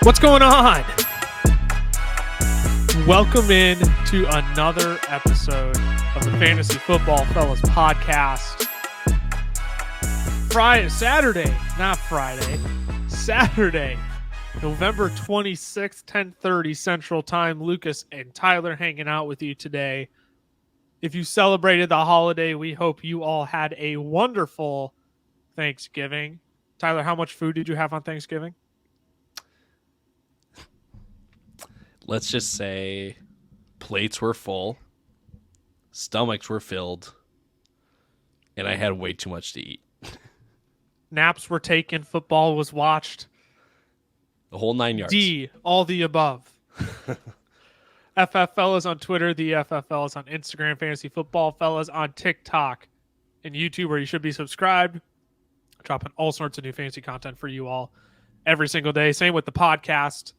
What's going on? Welcome in to another episode of the Fantasy Football Fellas podcast. Saturday, November 26th, 10:30 Central Time. Lucas and Tyler hanging out with you today. If you celebrated the holiday, we hope you all had a wonderful Thanksgiving. Tyler, how much food did you have on Thanksgiving? Let's just say plates were full, stomachs were filled, and I had way too much to eat. Naps were taken, football was watched. The whole 9 yards. D, all the above. FF Fellas on Twitter, the FF Fellas on Instagram, Fantasy Football Fellas on TikTok and YouTube, where you should be subscribed. Dropping all sorts of new fantasy content for you all every single day. Same with the podcast.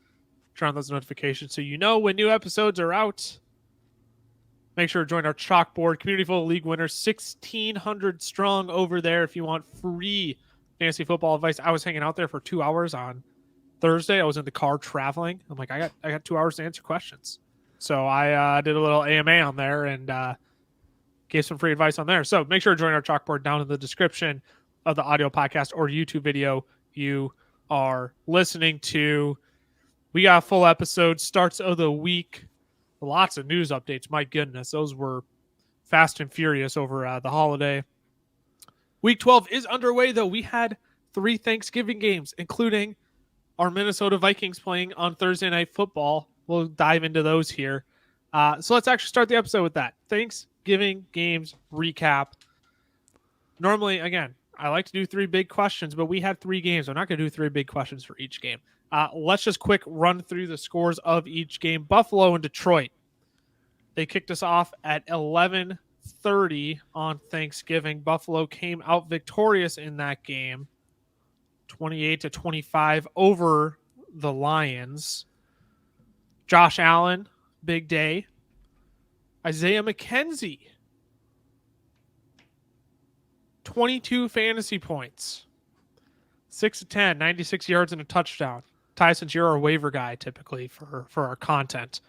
Turn on those notifications so you know when new episodes are out. Make sure to join our Chalkboard community full of league winners, 1,600 strong over there. If you want free fantasy football advice, I was hanging out there for 2 hours on Thursday. I was in the car traveling. I'm like, I got 2 hours to answer questions. So I did a little AMA on there and gave some free advice on there. So make sure to join our Chalkboard down in the description of the audio podcast or YouTube video you are listening to. We got a full episode, starts of the week. Lots of news updates. My goodness, those were fast and furious over the holiday. Week 12 is underway, though. We had 3 Thanksgiving games, including our Minnesota Vikings playing on Thursday Night Football. We'll dive into those here. So let's actually start the episode with that. Thanksgiving games recap. Normally, again, I like to do 3 big questions, but we had 3 games. I'm not going to do 3 big questions for each game. Let's just quick run through the scores of each game. Buffalo and Detroit. They kicked us off at 11:30 on Thanksgiving. Buffalo came out victorious in that game, 28-25 over the Lions. Josh Allen, big day. Isaiah McKenzie, 22 fantasy points. 6 of 10, 96 yards and a touchdown. Ty, since you're our waiver guy typically for our content,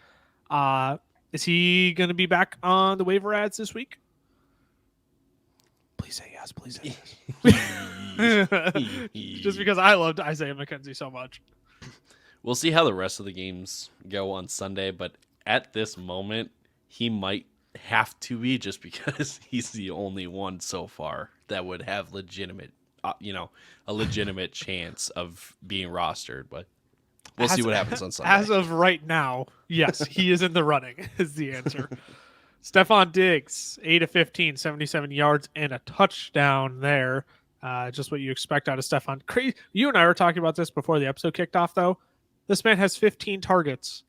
is he going to be back on the waiver ads this week? Please say yes. Please say yes. Just because I loved Isaiah McKenzie so much. We'll see how the rest of the games go on Sunday, but at this moment, he might have to be just because he's the only one so far that would have legitimate, a legitimate chance of being rostered. But we'll see what happens on Sunday. As of right now, yes, he is in the running is the answer. Stephon Diggs, 8 of 15, 77 yards and a touchdown there. Just what you expect out of Stephon. Crazy. You and I were talking about this before the episode kicked off, though. This man has 15 targets.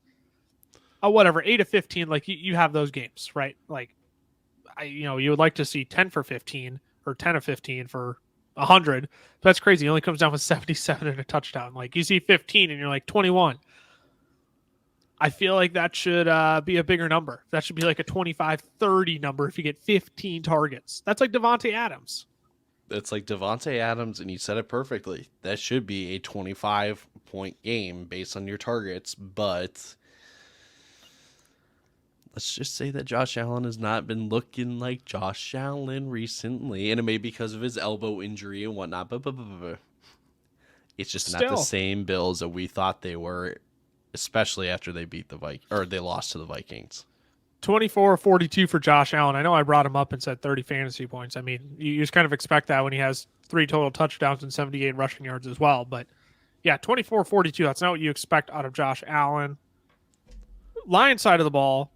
Oh, whatever, 8 of 15. Like you have those games, right? Like, you would like to see 10 for 15 or 10 of 15 for 100. But that's crazy. He only comes down with 77 and a touchdown. Like you see 15 and you're like 21. I feel like that should be a bigger number. That should be like a 25-30 number if you get 15 targets. That's like Devontae Adams. It's like Devontae Adams, and you said it perfectly. That should be a 25-point game based on your targets, but let's just say that Josh Allen has not been looking like Josh Allen recently, and it may be because of his elbow injury and whatnot, but it's just not the same Bills that we thought they were, especially after they beat they lost to the Vikings. 24-42 for Josh Allen. I know I brought him up and said 30 fantasy points. I mean, you just kind of expect that when he has 3 total touchdowns and 78 rushing yards as well. But yeah, 24-42. That's not what you expect out of Josh Allen. Lions side of the ball,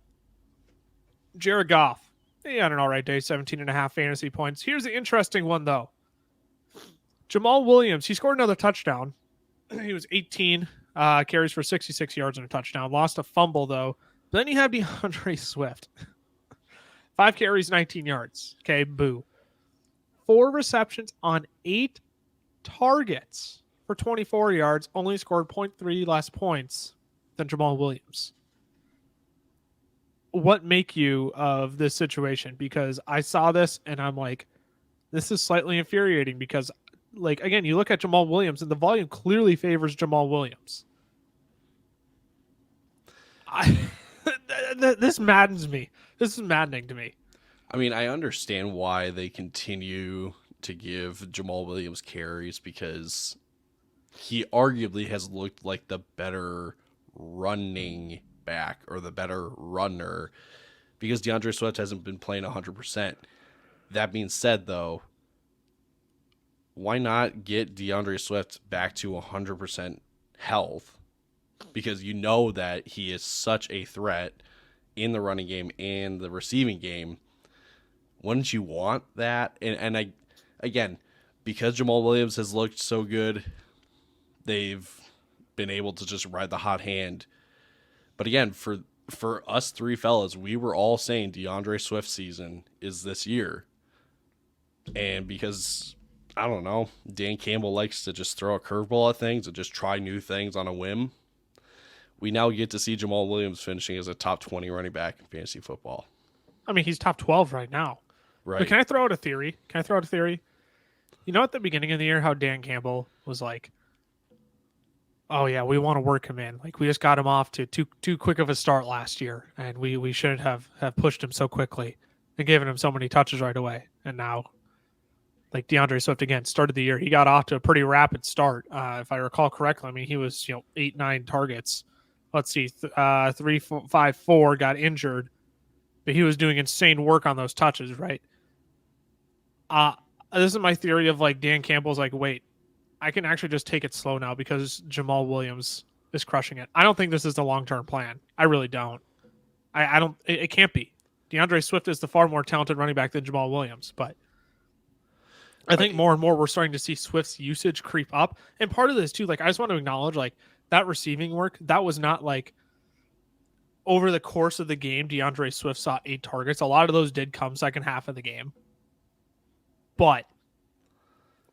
Jared Goff. He had an all right day, 17.5 fantasy points. Here's the interesting one, though. Jamal Williams, he scored another touchdown. He was 18 carries for 66 yards and a touchdown. Lost a fumble, though. But then you have DeAndre Swift. 5 carries, 19 yards. Okay, boo. 4 receptions on 8 targets for 24 yards. Only scored 0.3 less points than Jamal Williams. What make you of this situation? Because I saw this and I'm like, this is slightly infuriating because, like, again, you look at Jamal Williams and the volume clearly favors Jamal Williams. This maddens me. This is maddening to me. I mean, I understand why they continue to give Jamal Williams carries because he arguably has looked like the better running back or the better runner because DeAndre Swift hasn't been playing 100%. That being said, though, why not get DeAndre Swift back to 100% health? Because you know that he is such a threat in the running game and the receiving game. Wouldn't you want that? And again, because Jamal Williams has looked so good, they've been able to just ride the hot hand. But again, for us three fellas, we were all saying DeAndre Swift season is this year. And because, I don't know, Dan Campbell likes to just throw a curveball at things and just try new things on a whim, we now get to see Jamal Williams finishing as a top 20 running back in fantasy football. I mean, he's top 12 right now. Right. But can I throw out a theory? You know, at the beginning of the year, how Dan Campbell was like, oh, yeah, we want to work him in. Like, we just got him off to too quick of a start last year, and we shouldn't have pushed him so quickly and given him so many touches right away. And now, like DeAndre Swift, again, started the year. He got off to a pretty rapid start, if I recall correctly. I mean, he was, 8-9 targets. Let's see, 3, 5, 4, got injured, but he was doing insane work on those touches, right? This is my theory of like Dan Campbell's like, wait, I can actually just take it slow now because Jamal Williams is crushing it. I don't think this is the long-term plan. I really don't. I don't. It can't be. DeAndre Swift is the far more talented running back than Jamal Williams, but I think more and more we're starting to see Swift's usage creep up. And part of this too, like I just want to acknowledge, like that receiving work, that was not like over the course of the game, DeAndre Swift saw 8 targets. A lot of those did come second half of the game. But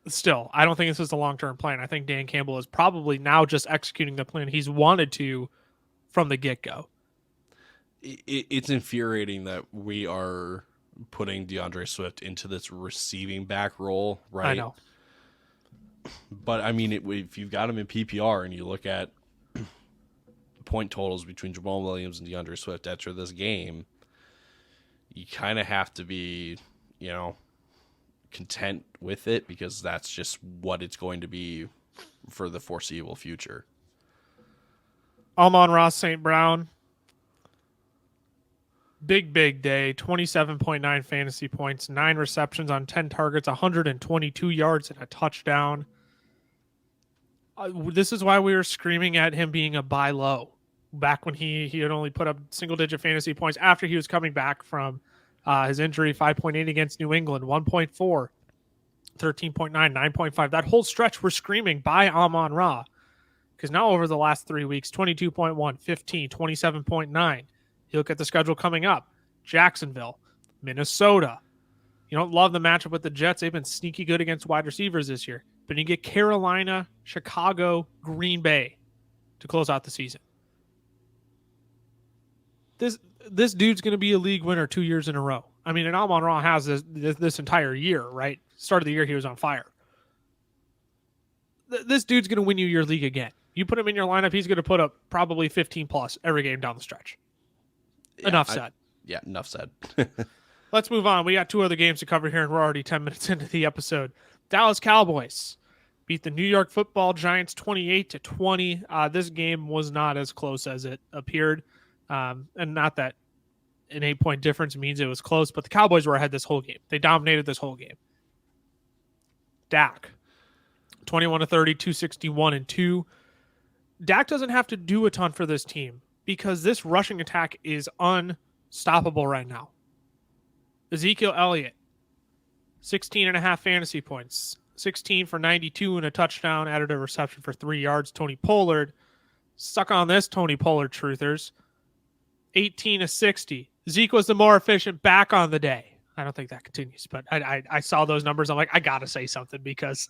still, I don't think this is the long-term plan. I think Dan Campbell is probably now just executing the plan he's wanted to from the get-go. It's infuriating that we are putting DeAndre Swift into this receiving back role, right? I know. But, I mean, if you've got him in PPR and you look at point totals between Jamal Williams and DeAndre Swift after this game, you kind of have to be, content with it because that's just what it's going to be for the foreseeable future. Amon-Ra St. Brown. Big day. 27.9 fantasy points, 9 receptions on 10 targets, 122 yards and a touchdown. This is why we were screaming at him being a buy low back when he had only put up single-digit fantasy points after he was coming back from his injury. 5.8 against New England, 1.4, 13.9, 9.5. That whole stretch we're screaming buy Amon-Ra because now over the last 3 weeks, 22.1, 15, 27.9. You look at the schedule coming up. Jacksonville, Minnesota. You don't love the matchup with the Jets. They've been sneaky good against wide receivers this year. But you get Carolina, Chicago, Green Bay to close out the season. This dude's going to be a league winner 2 years in a row. I mean, and Amon-Ra has this entire year, right? Start of the year, he was on fire. This dude's going to win you your league again. You put him in your lineup, he's going to put up probably 15 plus every game down the stretch. Yeah, Enough said. Enough said. Let's move on. We got 2 other games to cover here, and we're already 10 minutes into the episode. Dallas Cowboys beat the New York Football Giants 28-20. This game was not as close as it appeared. And not that an 8-point difference means it was close, but the Cowboys were ahead this whole game. They dominated this whole game. Dak, 21-30, 261-2. Dak doesn't have to do a ton for this team because this rushing attack is unstoppable right now. Ezekiel Elliott, 16.5 fantasy points, 16 for 92 and a touchdown, added a reception for 3 yards. Tony Pollard, suck on this, Tony Pollard truthers, 18-60. Zeke was the more efficient back on the day. I don't think that continues, but I saw those numbers. I'm like, I gotta say something because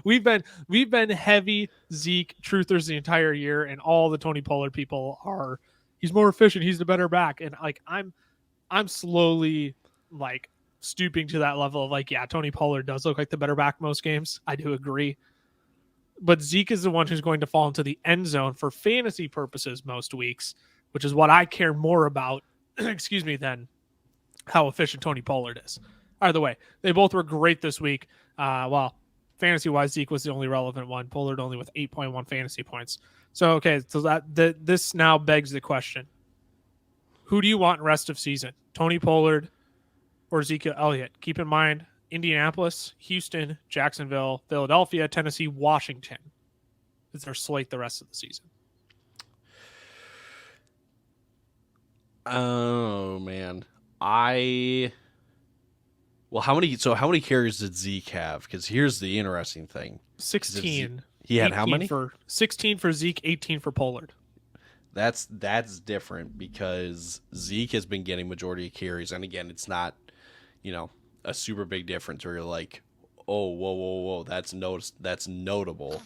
we've been heavy Zeke truthers the entire year, and all the Tony Pollard people are. He's more efficient. He's the better back, and like I'm slowly like stooping to that level of like, yeah, Tony Pollard does look like the better back most games. I do agree, but Zeke is the one who's going to fall into the end zone for fantasy purposes most weeks, which is what I care more about, excuse me, than how efficient Tony Pollard is. Either way, they both were great this week. Fantasy-wise, Zeke was the only relevant one. Pollard only with 8.1 fantasy points. So, okay, so this now begs the question. Who do you want in rest of season? Tony Pollard or Ezekiel Elliott? Keep in mind, Indianapolis, Houston, Jacksonville, Philadelphia, Tennessee, Washington is their slate the rest of the season. Oh, man. How many carries did Zeke have? Because here's the interesting thing. 16. He had how many? 16 for Zeke, 18 for Pollard. That's different because Zeke has been getting majority of carries. And again, it's not, a super big difference where you're like, oh, whoa, that's notable.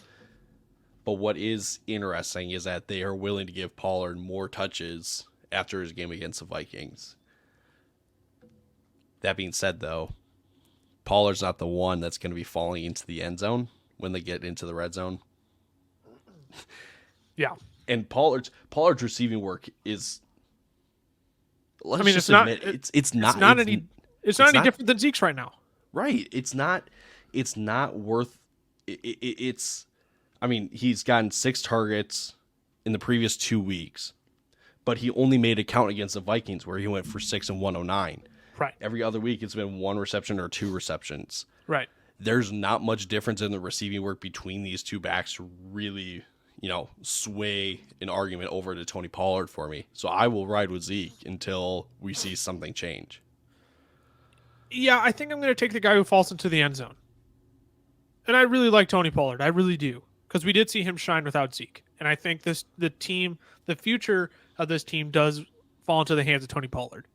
But what is interesting is that they are willing to give Pollard more touches after his game against the Vikings. That being said, though, Pollard's not the one that's going to be falling into the end zone when they get into the red zone. Yeah. And Pollard's receiving work is. It's not any different than Zeke's right now. Right. It's not worth. He's gotten 6 targets in the previous 2 weeks, but he only made a count against the Vikings where he went for 6 and 109. Right. Every other week it's been 1 reception or 2 receptions. Right. There's not much difference in the receiving work between these two backs to really, sway an argument over to Tony Pollard for me. So I will ride with Zeke until we see something change. Yeah, I think I'm going to take the guy who falls into the end zone. And I really like Tony Pollard. I really do. Because we did see him shine without Zeke. And I think the future of this team does fall into the hands of Tony Pollard.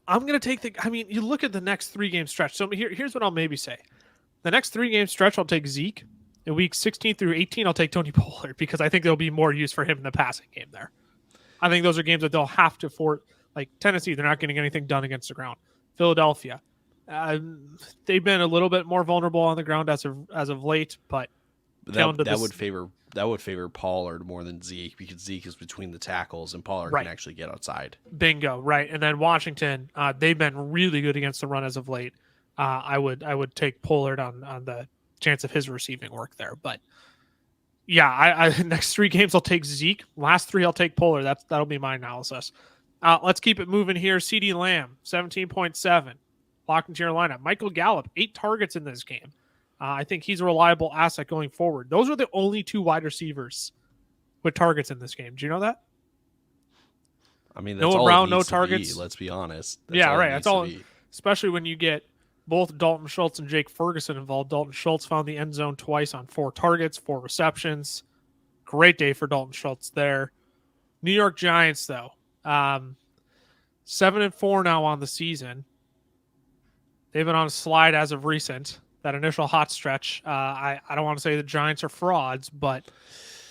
I'm going to take you look at the next 3-game stretch. So here's what I'll maybe say. The next 3-game stretch, I'll take Zeke. In weeks 16 through 18, I'll take Tony Pollard because I think there'll be more use for him in the passing game there. I think those are games that they'll have to like Tennessee, they're not getting anything done against the ground. Philadelphia, they've been a little bit more vulnerable on the ground as of late, but that would favor Pollard more than Zeke because Zeke is between the tackles and Pollard can actually get outside. Bingo, right. And then Washington, they've been really good against the run as of late. I would take Pollard on the chance of his receiving work there. But yeah, I next 3 games I'll take Zeke. Last 3 I'll take Pollard. That'll be my analysis. Let's keep it moving here. CeeDee Lamb, 17.7. Locked into your lineup. Michael Gallup, 8 targets in this game. I think he's a reliable asset going forward. Those are the only 2 wide receivers with targets in this game. Do you know that? That's Noah all Brown, it no needs to targets. be, let's be honest. That's all. Especially when you get both Dalton Schultz and Jake Ferguson involved. Dalton Schultz found the end zone twice on 4 targets, 4 receptions. Great day for Dalton Schultz there. New York Giants, though. 7-4 now on the season. They've been on a slide as of recent. That initial hot stretch. I don't want to say the Giants are frauds, but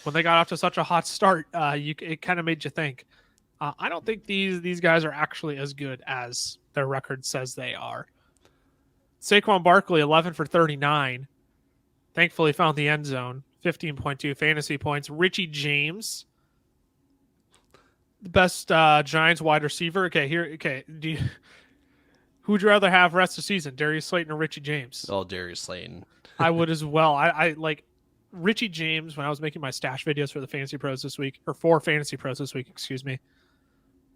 when they got off to such a hot start, it kind of made you think. I don't think these guys are actually as good as their record says they are. Saquon Barkley, 11 for 39. Thankfully found the end zone. 15.2 fantasy points. Richie James, the best Giants wide receiver. Who would you rather have rest of the season, Darius Slayton or Richie James? Oh, Darius Slayton. I would as well. I like Richie James when I was making my stash videos for the Fantasy Pros this week, or for Fantasy Pros this week, excuse me.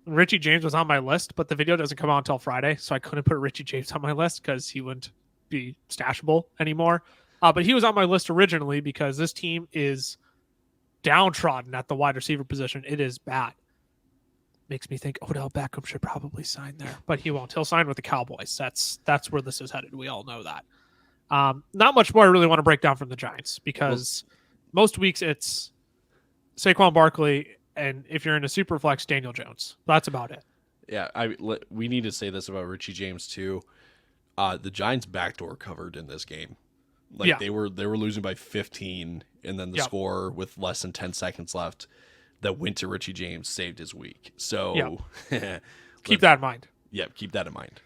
Richie James was on my list, but the video doesn't come out until Friday, so I couldn't put Richie James on my list because he wouldn't be stashable anymore. But he was on my list originally because this team is downtrodden at the wide receiver position. It is bad. Makes me think Odell Beckham should probably sign there, but he won't. He'll sign with the Cowboys. That's where this is headed. We all know that. Not much more I really want to break down from the Giants because most weeks it's Saquon Barkley, and if you're in a super flex, Daniel Jones. That's about it. Yeah, we need to say this about Richie James too. The Giants backdoor covered in this game. They were losing by 15, and then the score with less than 10 seconds left that went to Richie James saved his week. So keep that in mind. Yeah, keep that in mind.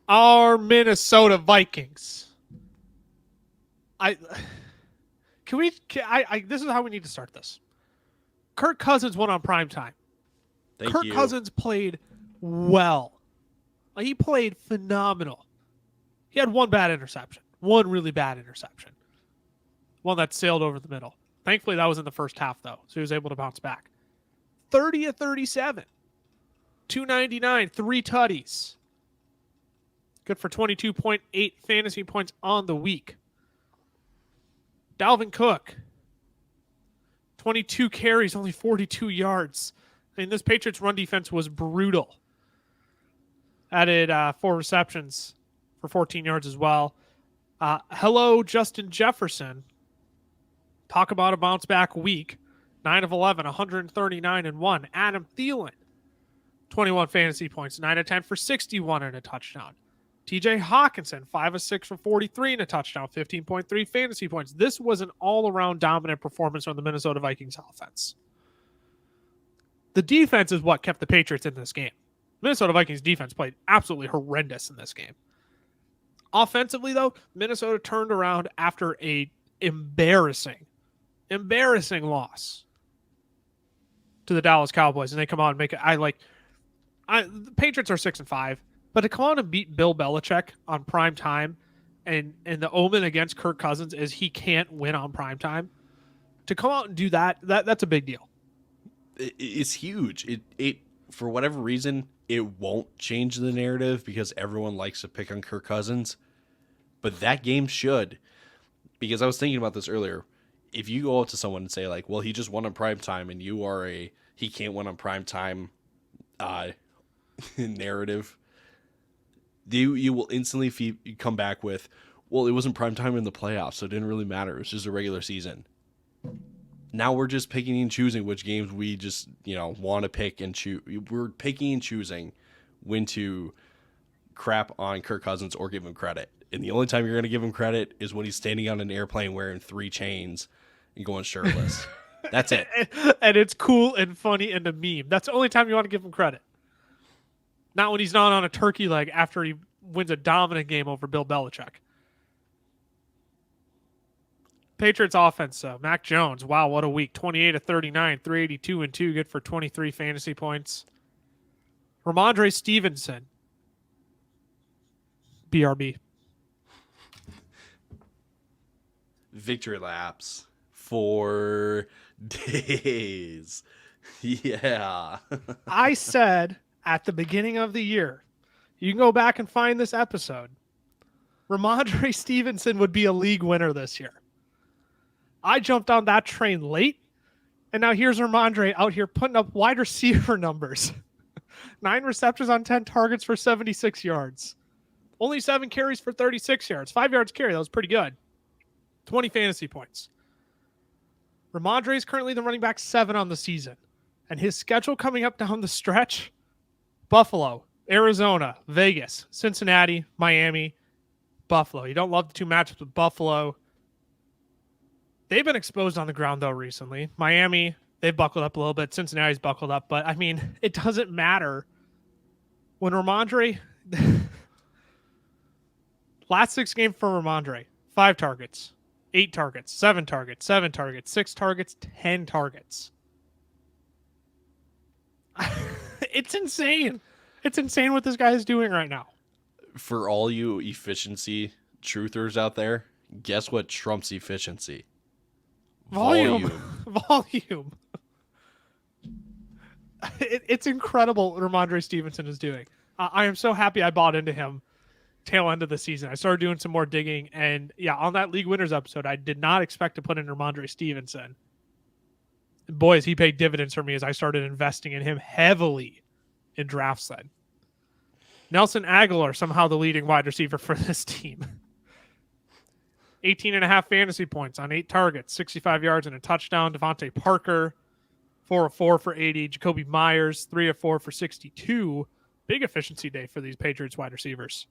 Our Minnesota Vikings. This is how we need to start this. Kirk Cousins went on primetime. Kirk Cousins played well. He played phenomenal. He had one bad interception. One really bad interception. One that sailed over the middle. Thankfully, that was in the first half, though, so he was able to bounce back. 30 of 37. 299, 3 tutties. Good for 22.8 fantasy points on the week. Dalvin Cook. 22 carries, only 42 yards. I mean, this Patriots run defense was brutal. Added 4 receptions for 14 yards as well. Hello, Justin Jefferson. Talk about a bounce back week. 9 of 11, 139 and 1. Adam Thielen, 21 fantasy points, 9 of 10 for 61 and a touchdown. TJ Hawkinson, 5 of 6 for 43 and a touchdown, 15.3 fantasy points. This was an all-around dominant performance from the Minnesota Vikings offense. The defense is what kept the Patriots in this game. Minnesota Vikings defense played absolutely horrendous in this game. Offensively, though, Minnesota turned around after a embarrassing loss to the Dallas Cowboys, and they come out and make it. The Patriots are 6-5, but to come out and beat Bill Belichick on prime time, and the omen against Kirk Cousins is he can't win on prime time. To come out and do that's a big deal. It's huge. It for whatever reason, it won't change the narrative because everyone likes to pick on Kirk Cousins, but that game should. Because I was thinking about this earlier. If you go up to someone and say, like, well, he just won on prime time and you are he can't win on prime time narrative, you will instantly come back with, well, it wasn't prime time in the playoffs, so it didn't really matter. It was just a regular season. Now we're just picking and choosing which games we just, want to pick and choose. We're picking and choosing when to crap on Kirk Cousins or give him credit. And the only time you're going to give him credit is when he's standing on an airplane wearing 3 chains and going shirtless. That's it. And it's cool and funny and a meme. That's the only time you want to give him credit. Not when he's not on a turkey leg after he wins a dominant game over Bill Belichick. Patriots offense, Mac Jones. Wow, what a week. 28 of 39, 382 and 2, good for 23 fantasy points. Ramondre Stevenson. BRB. Victory laps for days. Yeah. I said at the beginning of the year, you can go back and find this episode, Ramondre Stevenson would be a league winner this year. I jumped on that train late, and now here's Ramondre out here putting up wide receiver numbers. 9 receptions on 10 targets for 76 yards. Only 7 carries for 36 yards. 5 yards carry. That was pretty good. 20 fantasy points. Ramondre is currently the running back 7 on the season. And his schedule coming up down the stretch, Buffalo, Arizona, Vegas, Cincinnati, Miami, Buffalo. You don't love the 2 matchups with Buffalo. They've been exposed on the ground, though, recently. Miami, they've buckled up a little bit. Cincinnati's buckled up. But, I mean, it doesn't matter. When Ramondre... Last 6 games for Ramondre. 5 targets. 8 targets. 7 targets. 7 targets. 6 targets. 10 targets. It's insane. It's insane what this guy is doing right now. For all you efficiency truthers out there, guess what trumps efficiency? Volume. It's incredible what Ramondre Stevenson is doing. I am so happy I bought into him tail end of the season. I started doing some more digging, and yeah, on that League Winners episode, I did not expect to put in Ramondre Stevenson. Boys, he paid dividends for me as I started investing in him heavily in drafts then. Nelson Aguilar, somehow the leading wide receiver for this team. 18.5 fantasy points on 8 targets, 65 yards and a touchdown. Devontae Parker, 4 of 4 for 80. Jacoby Myers, 3 of 4 for 62. Big efficiency day for these Patriots wide receivers.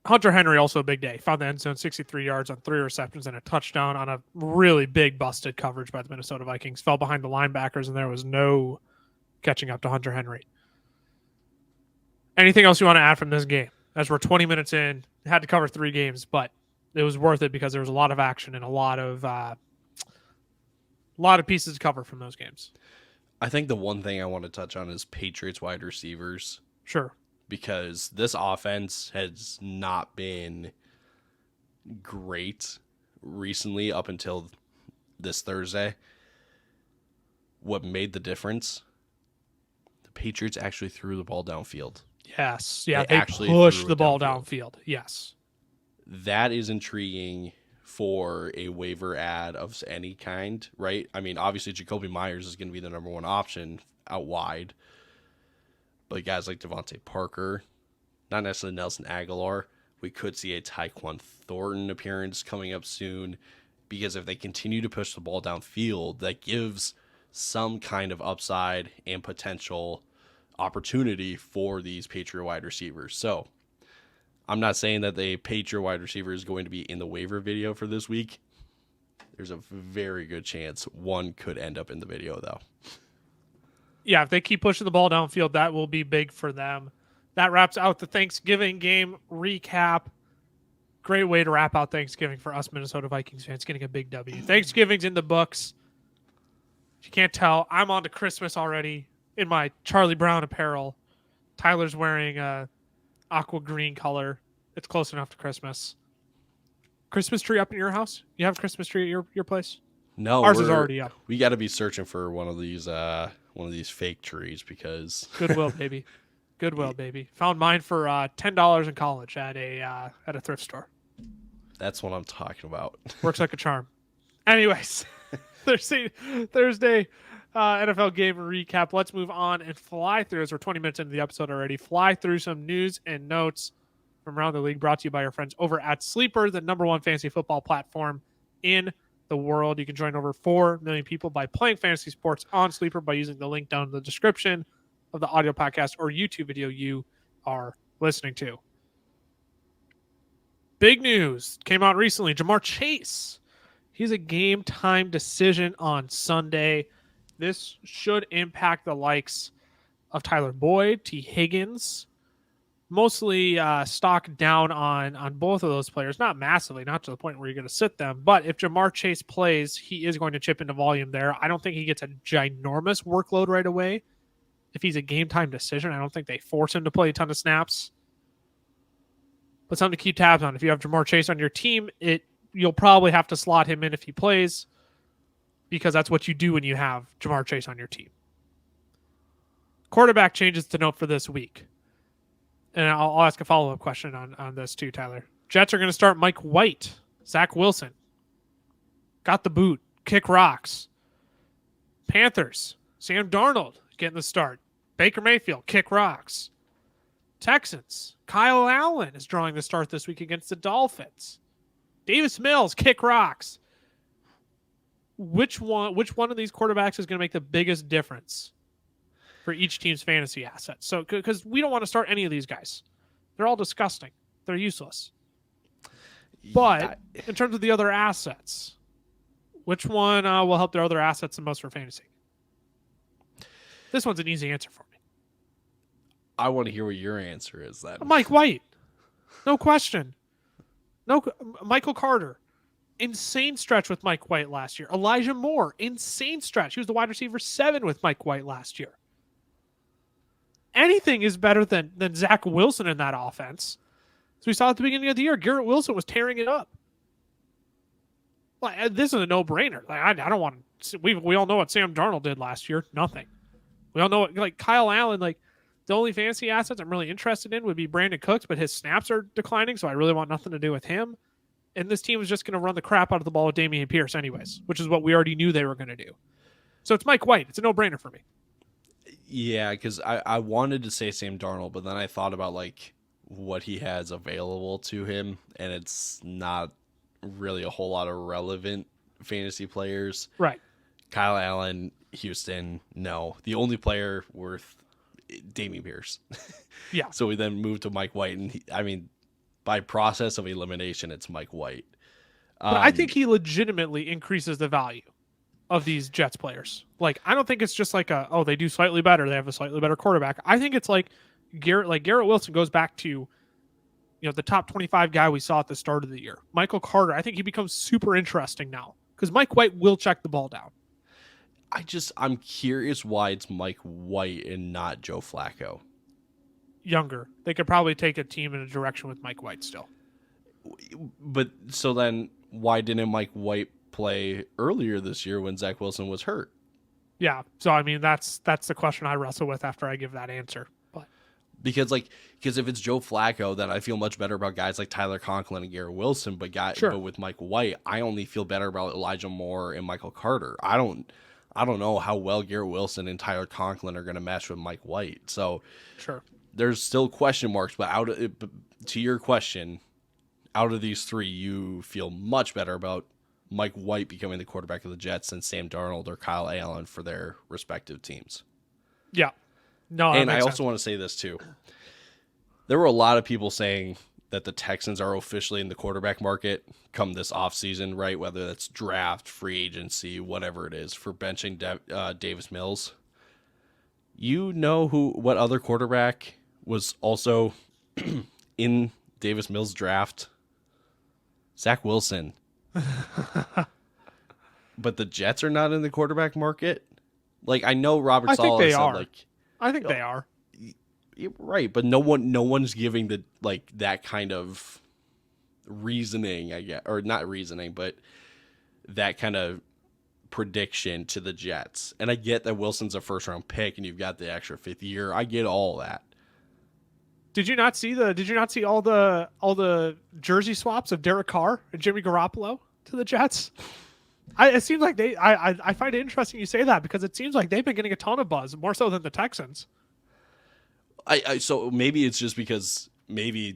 Hunter Henry, also a big day. Found the end zone, 63 yards on 3 receptions and a touchdown on a really big busted coverage by the Minnesota Vikings. Fell behind the linebackers, and there was no catching up to Hunter Henry. Anything else you want to add from this game? As we're 20 minutes in, had to cover 3 games, but it was worth it because there was a lot of action and a lot of A lot of pieces to cover from those games. I think the one thing I want to touch on is Patriots wide receivers. Sure. Because this offense has not been great recently up until this Thursday. What made the difference? The Patriots actually threw the ball downfield. Yes. Yeah, They they actually pushed threw the it ball downfield. downfield. Yes. That is intriguing for a waiver ad of any kind, right? I mean, obviously Jacoby Myers is going to be the number one option out wide. But guys like Devontae Parker, not necessarily Nelson Aguilar, we could see a Tyquan Thornton appearance coming up soon, because if they continue to push the ball downfield, that gives some kind of upside and potential opportunity for these Patriot wide receivers. So I'm not saying that the Patriot wide receiver is going to be in the waiver video for this week. There's a very good chance one could end up in the video, though. Yeah, if they keep pushing the ball downfield, that will be big for them. That wraps out the Thanksgiving game recap. Great way to wrap out Thanksgiving for us Minnesota Vikings fans, getting a big W. Thanksgiving's in the books. If you can't tell, I'm on to Christmas already in my Charlie Brown apparel. Tyler's wearing a aqua green color. It's close enough to Christmas. Christmas tree up in your house? You have a Christmas tree at your place? No, ours is already up. We got to be searching for one of these fake trees, because Goodwill, baby. Goodwill, baby. Found mine for $10 in college at a thrift store. That's what I'm talking about. Works like a charm. Anyways, Thursday NFL game recap. Let's move on and fly through, as we're 20 minutes into the episode already, fly through some news and notes from around the league, brought to you by our friends over at Sleeper, the number one fantasy football platform in the world. You can join over 4 million people by playing fantasy sports on Sleeper by using the link down in the description of the audio podcast or YouTube video you are listening to. Big news came out recently. Jamar Chase. He's a game time decision on Sunday. This should impact the likes of Tyler Boyd, T. Higgins. Mostly stock down on both of those players. Not massively, not to the point where you're going to sit them. But if Jamar Chase plays, he is going to chip into volume there. I don't think he gets a ginormous workload right away. If he's a game time decision, I don't think they force him to play a ton of snaps. But something to keep tabs on. If you have Jamar Chase on your team, you'll probably have to slot him in if he plays, because that's what you do when you have Jamar Chase on your team. Quarterback changes to note for this week. And I'll ask a follow-up question on this too, Tyler. Jets are going to start Mike White. Zach Wilson. Got the boot. Kick rocks. Panthers. Sam Darnold getting the start. Baker Mayfield. Kick rocks. Texans. Kyle Allen is drawing the start this week against the Dolphins. Davis Mills. Kick rocks. Which one of these quarterbacks is going to make the biggest difference for each team's fantasy assets? So, because we don't want to start any of these guys. They're all disgusting. They're useless. But in terms of the other assets, which one will help their other assets the most for fantasy? This one's an easy answer for me. I want to hear what your answer is then. Mike White. No question. Michael Carter. Insane stretch with Mike White last year. Elijah Moore. Insane stretch. He was the wide receiver 7 with Mike White last year. Anything is better than Zach Wilson in that offense. So we saw at the beginning of the year, Garrett Wilson was tearing it up. Like, this is a no-brainer. Like, I don't want to. We all know what Sam Darnold did last year. Nothing. We all know what, like, Kyle Allen. Like, the only fantasy assets I'm really interested in would be Brandon Cooks, but his snaps are declining, so I really want nothing to do with him. And this team is just going to run the crap out of the ball with Dameon Pierce, anyways, which is what we already knew they were going to do. So it's Mike White. It's a no-brainer for me. Yeah, because I wanted to say Sam Darnold, but then I thought about like what he has available to him, and it's not really a whole lot of relevant fantasy players. Right. Kyle Allen, Houston, no. The only player worth Dameon Pierce. Yeah. So we then moved to Mike White, and by process of elimination, it's Mike White. But I think he legitimately increases the value of these Jets players. Like, I don't think it's just like they do slightly better. They have a slightly better quarterback. I think it's like Garrett Wilson goes back to, the top 25 guy we saw at the start of the year. Michael Carter, I think he becomes super interesting now because Mike White will check the ball down. I'm curious why it's Mike White and not Joe Flacco. Younger. They could probably take a team in a direction with Mike White still. But so then why didn't Mike White play earlier this year when Zach Wilson was hurt? Yeah. So, I mean, that's the question I wrestle with after I give that answer. But Because if it's Joe Flacco, then I feel much better about guys like Tyler Conklin and Garrett Wilson. But but with Mike White, I only feel better about Elijah Moore and Michael Carter. I don't know how well Garrett Wilson and Tyler Conklin are going to match with Mike White. So sure, there's still question marks. But to your question, out of these three, you feel much better about Mike White becoming the quarterback of the Jets than Sam Darnold or Kyle Allen for their respective teams. Yeah. No, and I also want to say this too. There were a lot of people saying that the Texans are officially in the quarterback market come this offseason, right? Whether that's draft, free agency, whatever it is, for benching Davis Mills. You know what other quarterback was also in Davis Mills' draft? Zach Wilson. But the Jets are not in the quarterback market. Like, I know Robert Saleh said, like, I think they are. Right, but no one's giving that kind of reasoning, I guess, or not reasoning, but that kind of prediction to the Jets. And I get that Wilson's a first round pick and you've got the extra fifth year. I get all that. Did you not see all the jersey swaps of Derek Carr and Jimmy Garoppolo to the Jets? It seems like I find it interesting you say that because it seems like they've been getting a ton of buzz, more so than the Texans. So maybe it's just because maybe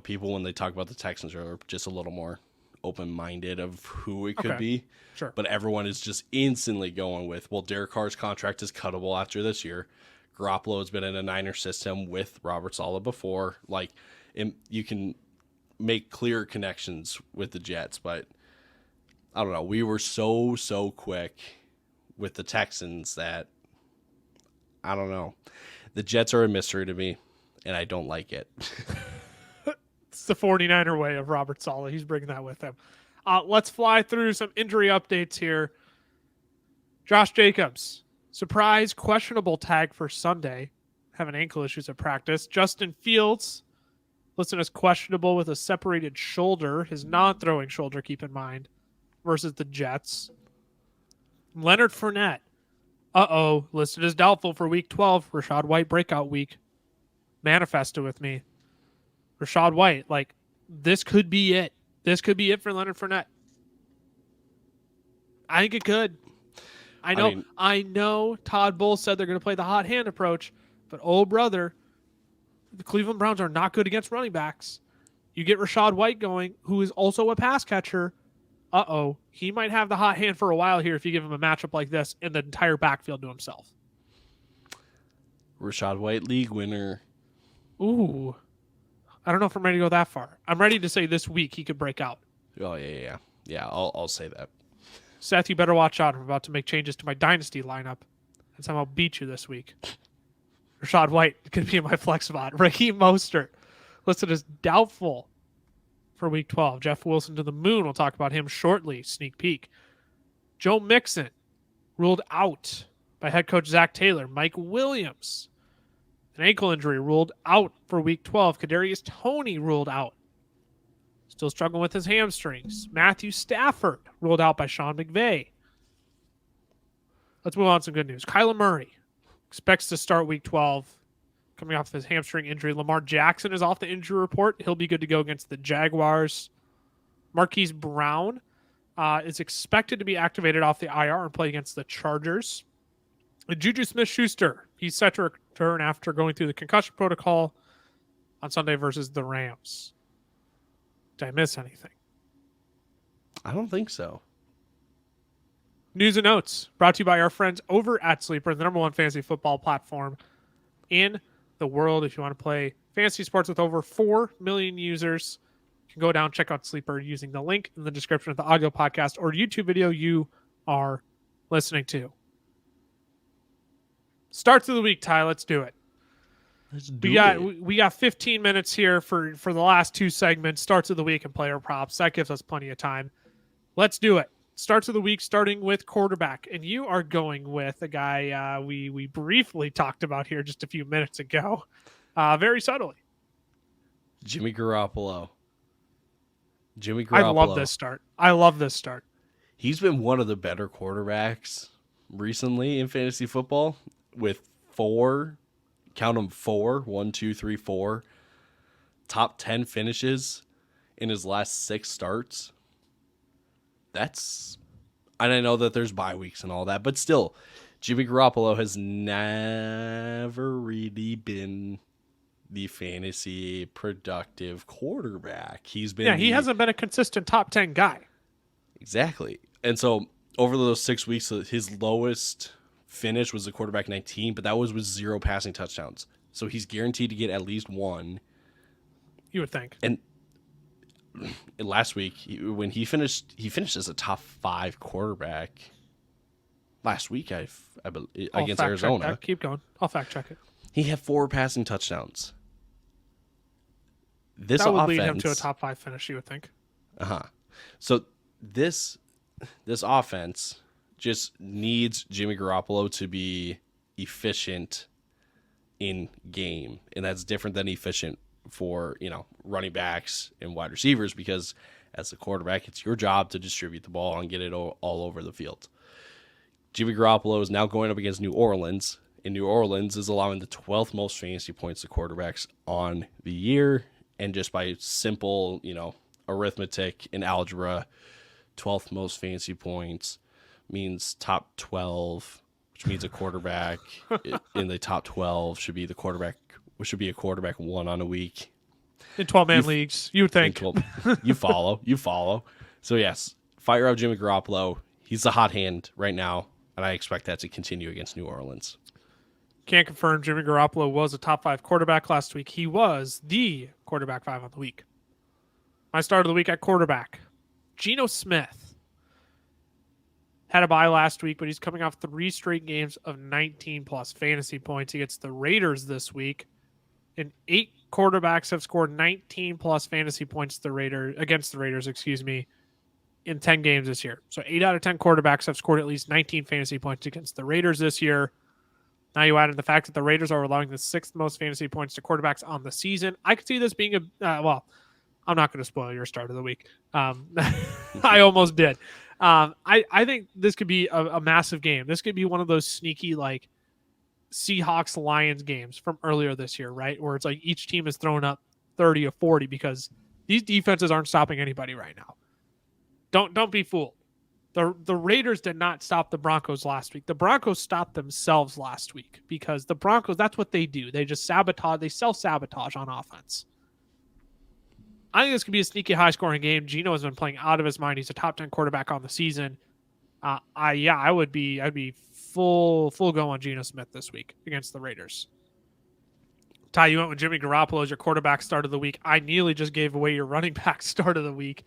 people when they talk about the Texans are just a little more open-minded of who it could be. Sure. But everyone is just instantly going with, well, Derek Carr's contract is cuttable after this year. Garoppolo has been in a Niner system with Robert Saleh before. Like, you can make clear connections with the Jets, but I don't know. We were so quick with the Texans that I don't know. The Jets are a mystery to me, and I don't like it. It's the 49er way of Robert Saleh. He's bringing that with him. Let's fly through some injury updates here. Josh Jacobs, surprise questionable tag for Sunday. Having ankle issues at practice. Justin Fields, listed as questionable with a separated shoulder. His non-throwing shoulder, keep in mind, versus the Jets. Leonard Fournette, listed as doubtful for Week 12. Rachaad White breakout week. Manifested with me. Rachaad White, this could be it. This could be it for Leonard Fournette. I think it could. I know Todd Bowles said they're going to play the hot hand approach, but brother, the Cleveland Browns are not good against running backs. You get Rachaad White going, who is also a pass catcher. He might have the hot hand for a while here if you give him a matchup like this and the entire backfield to himself. Rachaad White, league winner. Ooh. I don't know if I'm ready to go that far. I'm ready to say this week he could break out. Oh, yeah. Yeah, I'll say that. Seth, you better watch out. I'm about to make changes to my dynasty lineup and somehow beat you this week. Rachaad White could be in my flex spot. Raheem Mostert, listed as doubtful for Week 12. Jeff Wilson to the moon. We'll talk about him shortly. Sneak peek. Joe Mixon, ruled out by head coach Zach Taylor. Mike Williams, an ankle injury, ruled out for Week 12. Kadarius Toney ruled out. Still struggling with his hamstrings. Matthew Stafford ruled out by Sean McVay. Let's move on to some good news. Kyler Murray expects to start Week 12 coming off his hamstring injury. Lamar Jackson is off the injury report. He'll be good to go against the Jaguars. Marquise Brown is expected to be activated off the IR and play against the Chargers. And Juju Smith-Schuster, he's set to return after going through the concussion protocol on Sunday versus the Rams. Did I miss anything? I don't think so. News and notes brought to you by our friends over at Sleeper, the number one fantasy football platform in the world. If you want to play fantasy sports with over 4 million users, you can go down, check out Sleeper using the link in the description of the audio podcast or YouTube video you are listening to. Starts of the week, Ty. Let's do it. We got 15 minutes here for the last two segments, starts of the week and player props. That gives us plenty of time. Let's do it. starts of the week starting with quarterback, and you are going with a guy we briefly talked about here just a few minutes ago, very subtly. Jimmy Garoppolo. I love this start. He's been one of the better quarterbacks recently in fantasy football with count them one, two, three, four, top 10 finishes in his last 6 starts. And I know that there's bye weeks and all that, but still, Jimmy Garoppolo has never really been the fantasy productive quarterback. He hasn't been a consistent top 10 guy. Exactly. And so over those 6 weeks, his lowest finish was the quarterback 19, but that was with 0 passing touchdowns. So he's guaranteed to get at least one. You would think. And last week, when he finished as a top 5 quarterback. Last week, against Arizona. Keep going. I'll fact check it. He had 4 passing touchdowns. That would lead him to a top 5 finish, you would think. So this offense just needs Jimmy Garoppolo to be efficient in game, and that's different than efficient for running backs and wide receivers, because as a quarterback, it's your job to distribute the ball and get it all over the field. Jimmy Garoppolo is now going up against New Orleans, and New Orleans is allowing the 12th most fantasy points to quarterbacks on the year. And just by simple, arithmetic and algebra, 12th most fantasy points means top 12, which means a quarterback in the top 12 should be a quarterback 1 on a week. In 12-man leagues, you would think. You follow. So, yes, fire up Jimmy Garoppolo. He's the hot hand right now, and I expect that to continue against New Orleans. Can't confirm Jimmy Garoppolo was a top 5 quarterback last week. He was the quarterback 5 on the week. My start of the week at quarterback, Geno Smith. Had a bye last week, but he's coming off 3 straight games of 19-plus fantasy points. He gets the Raiders this week, and 8 quarterbacks have scored 19-plus fantasy points against the Raiders, in 10 games this year. So 8 out of 10 quarterbacks have scored at least 19 fantasy points against the Raiders this year. Now you add in the fact that the Raiders are allowing the 6th most fantasy points to quarterbacks on the season. I could see this being I'm not going to spoil your start of the week. I almost did. I think this could be a massive game. This could be one of those sneaky Seahawks-Lions games from earlier this year, right? Where it's like each team is throwing up 30 or 40 because these defenses aren't stopping anybody right now. Don't be fooled. The Raiders did not stop the Broncos last week. The Broncos stopped themselves last week because the Broncos, that's what they do. They just sabotage. They self-sabotage on offense. I think this could be a sneaky high-scoring game. Geno has been playing out of his mind. He's a top 10 quarterback on the season. I'd be full go on Geno Smith this week against the Raiders. Ty, you went with Jimmy Garoppolo as your quarterback start of the week. I nearly just gave away your running back start of the week.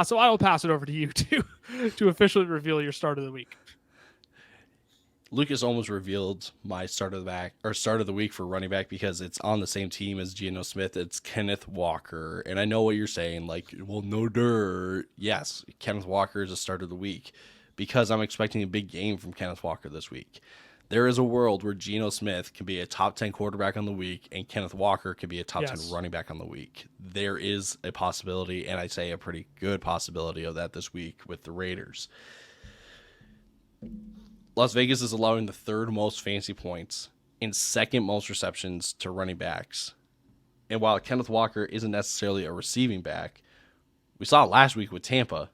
So I will pass it over to you to officially reveal your start of the week. Lucas almost revealed my start of the week for running back because it's on the same team as Geno Smith. It's Kenneth Walker. And I know what you're saying, no dirt. Yes, Kenneth Walker is a start of the week because I'm expecting a big game from Kenneth Walker this week. There is a world where Geno Smith can be a top 10 quarterback on the week and Kenneth Walker can be a top 10 running back on the week. There is a possibility, and I say a pretty good possibility of that this week with the Raiders. Las Vegas is allowing the 3rd most fantasy points and 2nd most receptions to running backs. And while Kenneth Walker isn't necessarily a receiving back, we saw it last week with Tampa.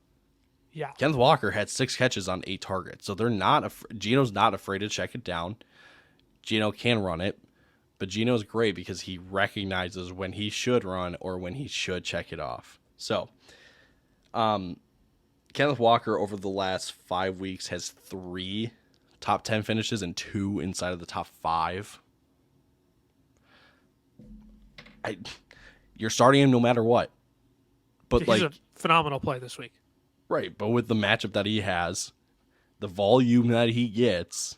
Yeah. Kenneth Walker had 6 catches on 8 targets. So Geno's not afraid to check it down. Geno can run it, but Geno's great because he recognizes when he should run or when he should check it off. So, Kenneth Walker over the last 5 weeks has 3 top 10 finishes and 2 inside of the top 5. You're starting him no matter what. But he's a phenomenal play this week. Right, but with the matchup that he has, the volume that he gets,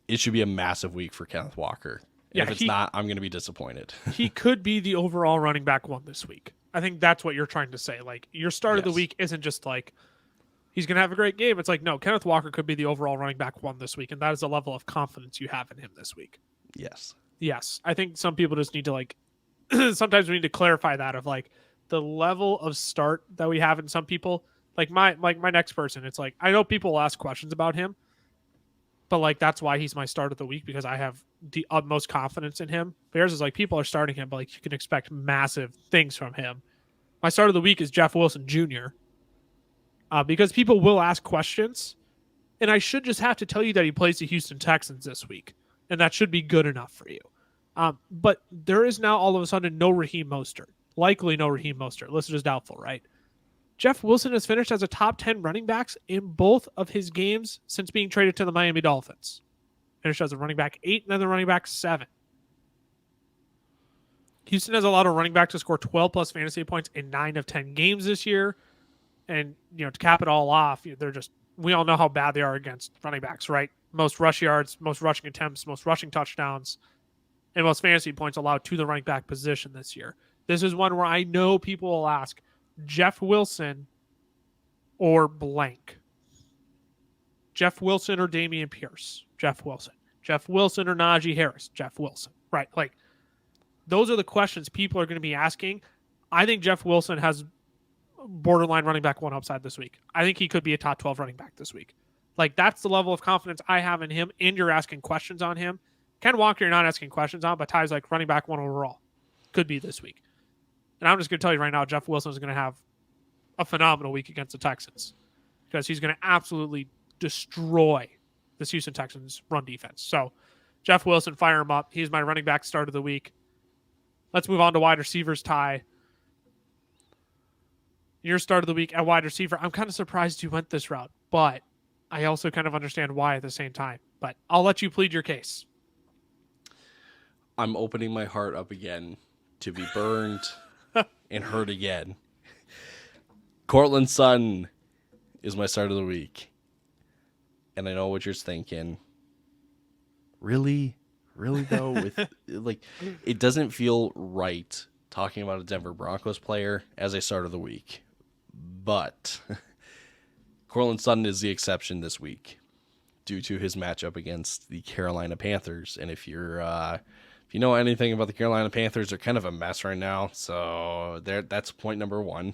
it should be a massive week for Kenneth Walker. And if it's not, I'm going to be disappointed. He could be the overall running back 1 this week. I think that's what you're trying to say. Your start of the week isn't just he's going to have a great game. It's like, no, Kenneth Walker could be the overall running back 1 this week, and that is the level of confidence you have in him this week. Yes. Yes. I think some people just need to, like, sometimes we need to clarify that of, like, the level of start that we have in some people. Like my next person, it's like, I know people will ask questions about him, but like that's why he's my start of the week, because I have the utmost confidence in him. Bears is like, people are starting him, but like you can expect massive things from him. My start of the week is Jeff Wilson Jr. Because people will ask questions, and I should just have to tell you that he plays the Houston Texans this week, and that should be good enough for you. But there is now all of a sudden no Raheem Mostert. Likely no Raheem Mostert. Listed as doubtful, right? Jeff Wilson has finished as a top 10 running backs in both of his games since being traded to the Miami Dolphins. Finished as a running back 8 and then the running back 7. Houston has allowed a running back to score 12 plus fantasy points in 9 of 10 games this year. And, you know, to cap it all off, we all know how bad they are against running backs, right? Most rush yards, most rushing attempts, most rushing touchdowns, and most fantasy points allowed to the running back position this year. This is one where I know people will ask, Jeff Wilson or blank. Jeff Wilson or Damian Pierce. Jeff Wilson. Jeff Wilson or Najee Harris. Jeff Wilson. Right. Like, those are the questions people are going to be asking. I think Jeff Wilson has borderline running back 1 upside this week. I think he could be a top 12 running back this week. Like, that's the level of confidence I have in him, and you're asking questions on him. Ken Walker, you're not asking questions on, but Ty's like running back 1 overall. Could be this week. And I'm just going to tell you right now, Jeff Wilson is going to have a phenomenal week against the Texans, because he's going to absolutely destroy this Houston Texans run defense. So Jeff Wilson, fire him up. He's my running back start of the week. Let's move on to wide receivers, Ty. Your start of the week at wide receiver. I'm kind of surprised you went this route, but I also kind of understand why at the same time. But I'll let you plead your case. I'm opening my heart up again to be burned and hurt again. Cortland Sutton is my start of the week. And I know what you're thinking. Really? Really, though? With like, it doesn't feel right talking about a Denver Broncos player as a start of the week. But Cortland Sutton is the exception this week due to his matchup against the Carolina Panthers. And if you know anything about the Carolina Panthers, they're kind of a mess right now. So that's point number 1.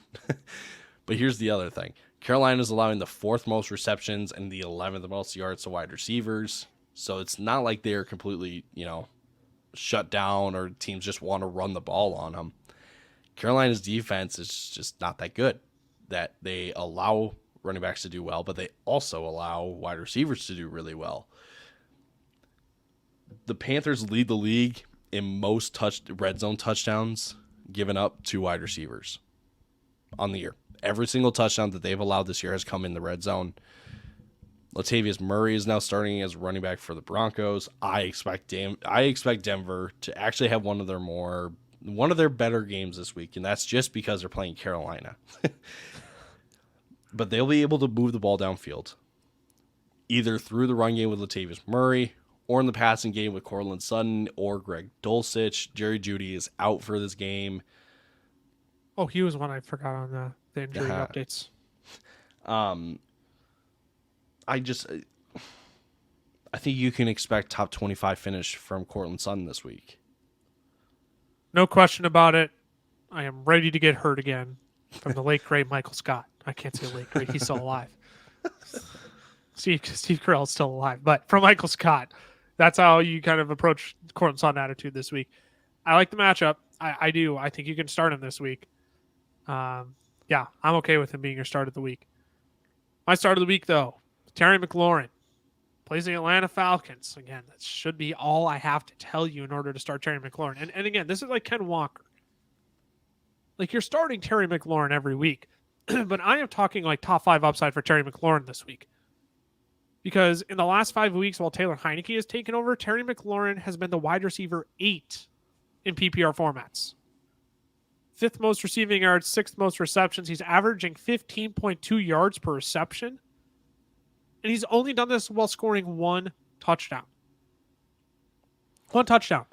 But here's the other thing. Carolina is allowing the 4th most receptions and the 11th most yards to wide receivers. So it's not like they're completely, shut down or teams just want to run the ball on them. Carolina's defense is just not that good. That they allow running backs to do well, but they also allow wide receivers to do really well. The Panthers lead the league in most red zone touchdowns given up to wide receivers on the year. Every single touchdown that they've allowed this year has come in the red zone. Latavius Murray is now starting as running back for the Broncos. I expect Denver to actually have one of their better games this week, and that's just because they're playing Carolina. But they'll be able to move the ball downfield, either through the run game with Latavius Murray, or in the passing game with Cortland Sutton or Greg Dulcich. Jerry Jeudy is out for this game. Oh, he was one I forgot on the injury updates. I think you can expect top 25 finish from Cortland Sutton this week. No question about it. I am ready to get hurt again from the late great Michael Scott. I can't say late great. He's still alive. Steve Carell is still alive. But from Michael Scott, that's how you kind of approach Cortland Sutton attitude this week. I like the matchup. I do. I think you can start him this week. I'm okay with him being your start of the week. My start of the week, though, Terry McLaurin plays the Atlanta Falcons. Again, that should be all I have to tell you in order to start Terry McLaurin. And again, this is like Ken Walker. Like, you're starting Terry McLaurin every week. But I am talking like top 5 upside for Terry McLaurin this week. Because in the last 5 weeks, while Taylor Heineke has taken over, Terry McLaurin has been the wide receiver 8 in PPR formats. 5th most receiving yards, 6th most receptions. He's averaging 15.2 yards per reception. And he's only done this while scoring 1 touchdown. 1 touchdown.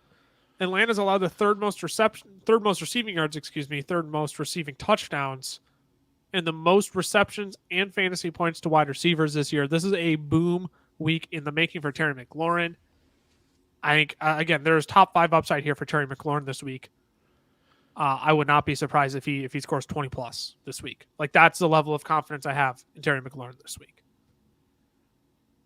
Atlanta's allowed the 3rd most receiving yards, 3rd most receiving touchdowns, and the most receptions and fantasy points to wide receivers this year. This is a boom week in the making for Terry McLaurin. I think, again, there's top 5 upside here for Terry McLaurin this week. I would not be surprised if he scores 20 plus this week. Like, that's the level of confidence I have in Terry McLaurin this week.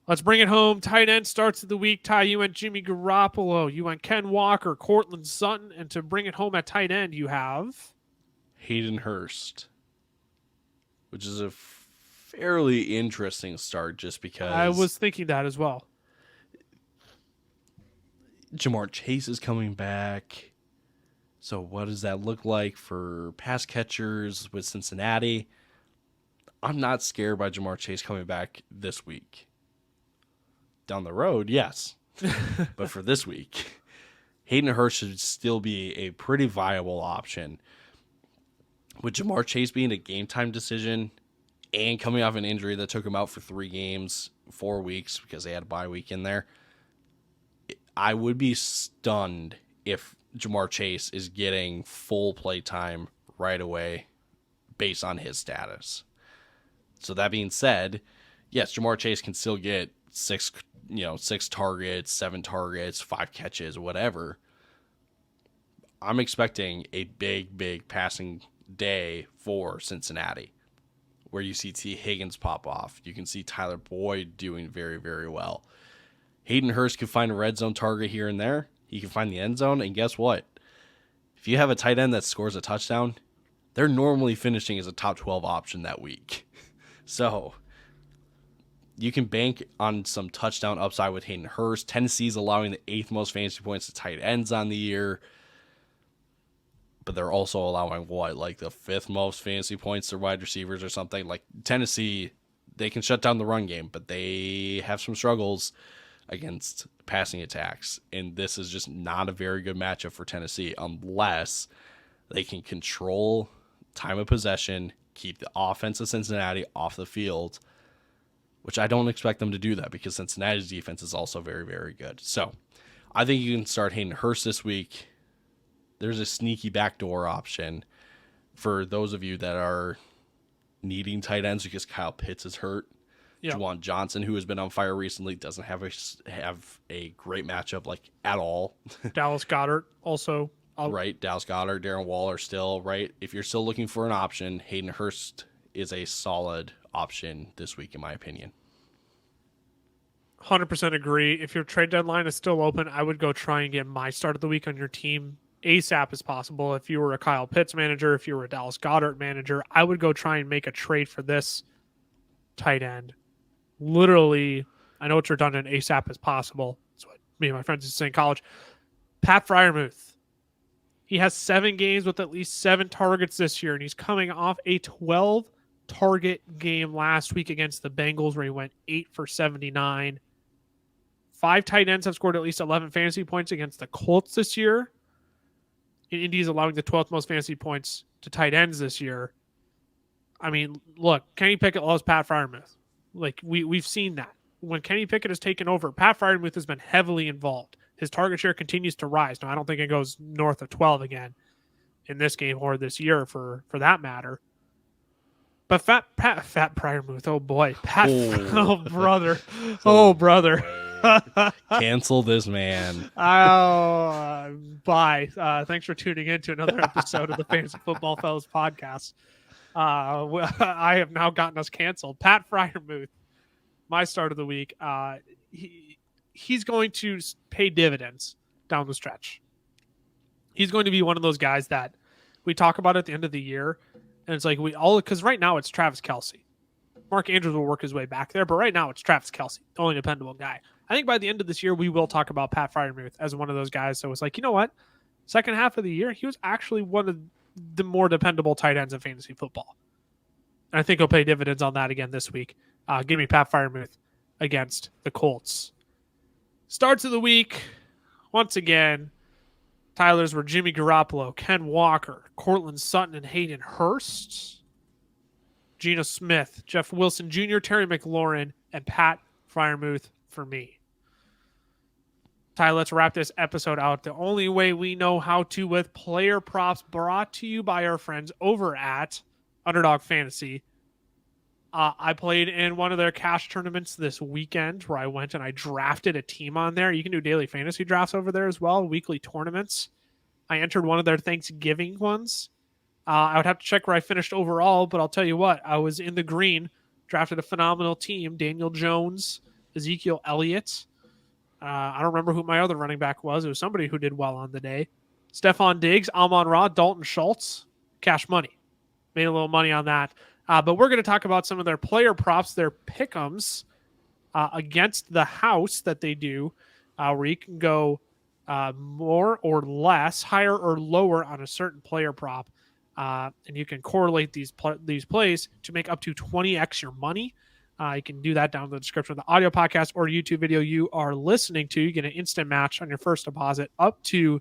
Let's bring it home. Tight end starts of the week. Ty, you went Jimmy Garoppolo. You went Ken Walker, Cortland Sutton. And to bring it home at tight end, you have Hayden Hurst, which is a fairly interesting start just because I was thinking that as well. Jamar Chase is coming back. So what does that look like for pass catchers with Cincinnati? I'm not scared by Jamar Chase coming back this week. Down the road, yes. But for this week, Hayden Hurst should still be a pretty viable option. With Jamar Chase being a game time decision and coming off an injury that took him out for 3 games, 4 weeks because they had a bye week in there, I would be stunned if Jamar Chase is getting full play time right away based on his status. So that being said, yes, Jamar Chase can still get 6 targets, 7 targets, 5 catches, whatever. I'm expecting a big passing day for Cincinnati, where you see T. Higgins pop off. You can see Tyler Boyd doing very, very well. Hayden Hurst can find a red zone target here and there. He can find the end zone, and guess what? If you have a tight end that scores a touchdown, they're normally finishing as a top 12 option that week. So you can bank on some touchdown upside with Hayden Hurst. Tennessee's allowing the 8th most fantasy points to tight ends on the year. But they're also allowing the 5th most fantasy points to wide receivers or something. Like Tennessee, they can shut down the run game, but they have some struggles against passing attacks. And this is just not a very good matchup for Tennessee unless they can control time of possession, keep the offense of Cincinnati off the field, which I don't expect them to do that because Cincinnati's defense is also very, very good. So I think you can start Hayden Hurst this week. There's a sneaky backdoor option for those of you that are needing tight ends because Kyle Pitts is hurt. Yep. Juwan Johnson, who has been on fire recently, doesn't have a great matchup at all. Dallas Goedert also. Right, Dallas Goedert, Darren Waller still, right? If you're still looking for an option, Hayden Hurst is a solid option this week, in my opinion. 100% agree. If your trade deadline is still open, I would go try and get my start of the week on your team ASAP as possible. If you were a Kyle Pitts manager, if you were a Dallas Goedert manager, I would go try and make a trade for this tight end. Literally, I know it's redundant, ASAP as possible. That's what me and my friends used to say in college. Pat Freiermuth. He has 7 games with at least 7 targets this year, and he's coming off a 12-target game last week against the Bengals where he went 8 for 79. 5 tight ends have scored at least 11 fantasy points against the Colts this year. And Indy's allowing the 12th most fantasy points to tight ends this year. I mean, look, Kenny Pickett loves Pat Freiermuth. We've seen that. When Kenny Pickett has taken over, Pat Freiermuth has been heavily involved. His target share continues to rise. Now, I don't think it goes north of 12 again in this game or this year for that matter. But Fat Freiermuth, oh boy. Oh, brother. Oh, brother. Cancel this man. Bye. Thanks for tuning in to another episode of the Fantasy Football Fellas podcast. I have now gotten us canceled. Pat Freiermuth, my start of the week. He's going to pay dividends down the stretch. He's going to be one of those guys that we talk about at the end of the year, and it's like because right now it's Travis Kelce. Mark Andrews will work his way back there, but right now it's Travis Kelce, the only dependable guy. I think by the end of this year, we will talk about Pat Freiermuth as one of those guys. So it's like, you know what? Second half of the year, he was actually one of the more dependable tight ends in fantasy football. And I think he'll pay dividends on that again this week. Give me Pat Freiermuth against the Colts. Starts of the week, once again, Tyler's were Jimmy Garoppolo, Ken Walker, Cortland Sutton, and Hayden Hurst. Geno Smith, Jeff Wilson Jr., Terry McLaurin, and Pat Freiermuth for me. Ty, let's wrap this episode out the only way we know how to with player props brought to you by our friends over at Underdog Fantasy. I played in one of their cash tournaments this weekend where I went and I drafted a team on there. You can do daily fantasy drafts over there as well, weekly tournaments. I entered one of their Thanksgiving ones. I would have to check where I finished overall, but I'll tell you what, I was in the green, drafted a phenomenal team. Daniel Jones, Ezekiel Elliott. I don't remember who my other running back was. It was somebody who did well on the day. Stephon Diggs, Amon-Ra, Dalton Schultz, cash money. Made a little money on that. But we're going to talk about some of their player props, their pick-ems against the house that they do, where you can go more or less, higher or lower on a certain player prop. And you can correlate these plays to make up to 20x your money. You can do that down in the description of the audio podcast or YouTube video you are listening to. You get an instant match on your first deposit up to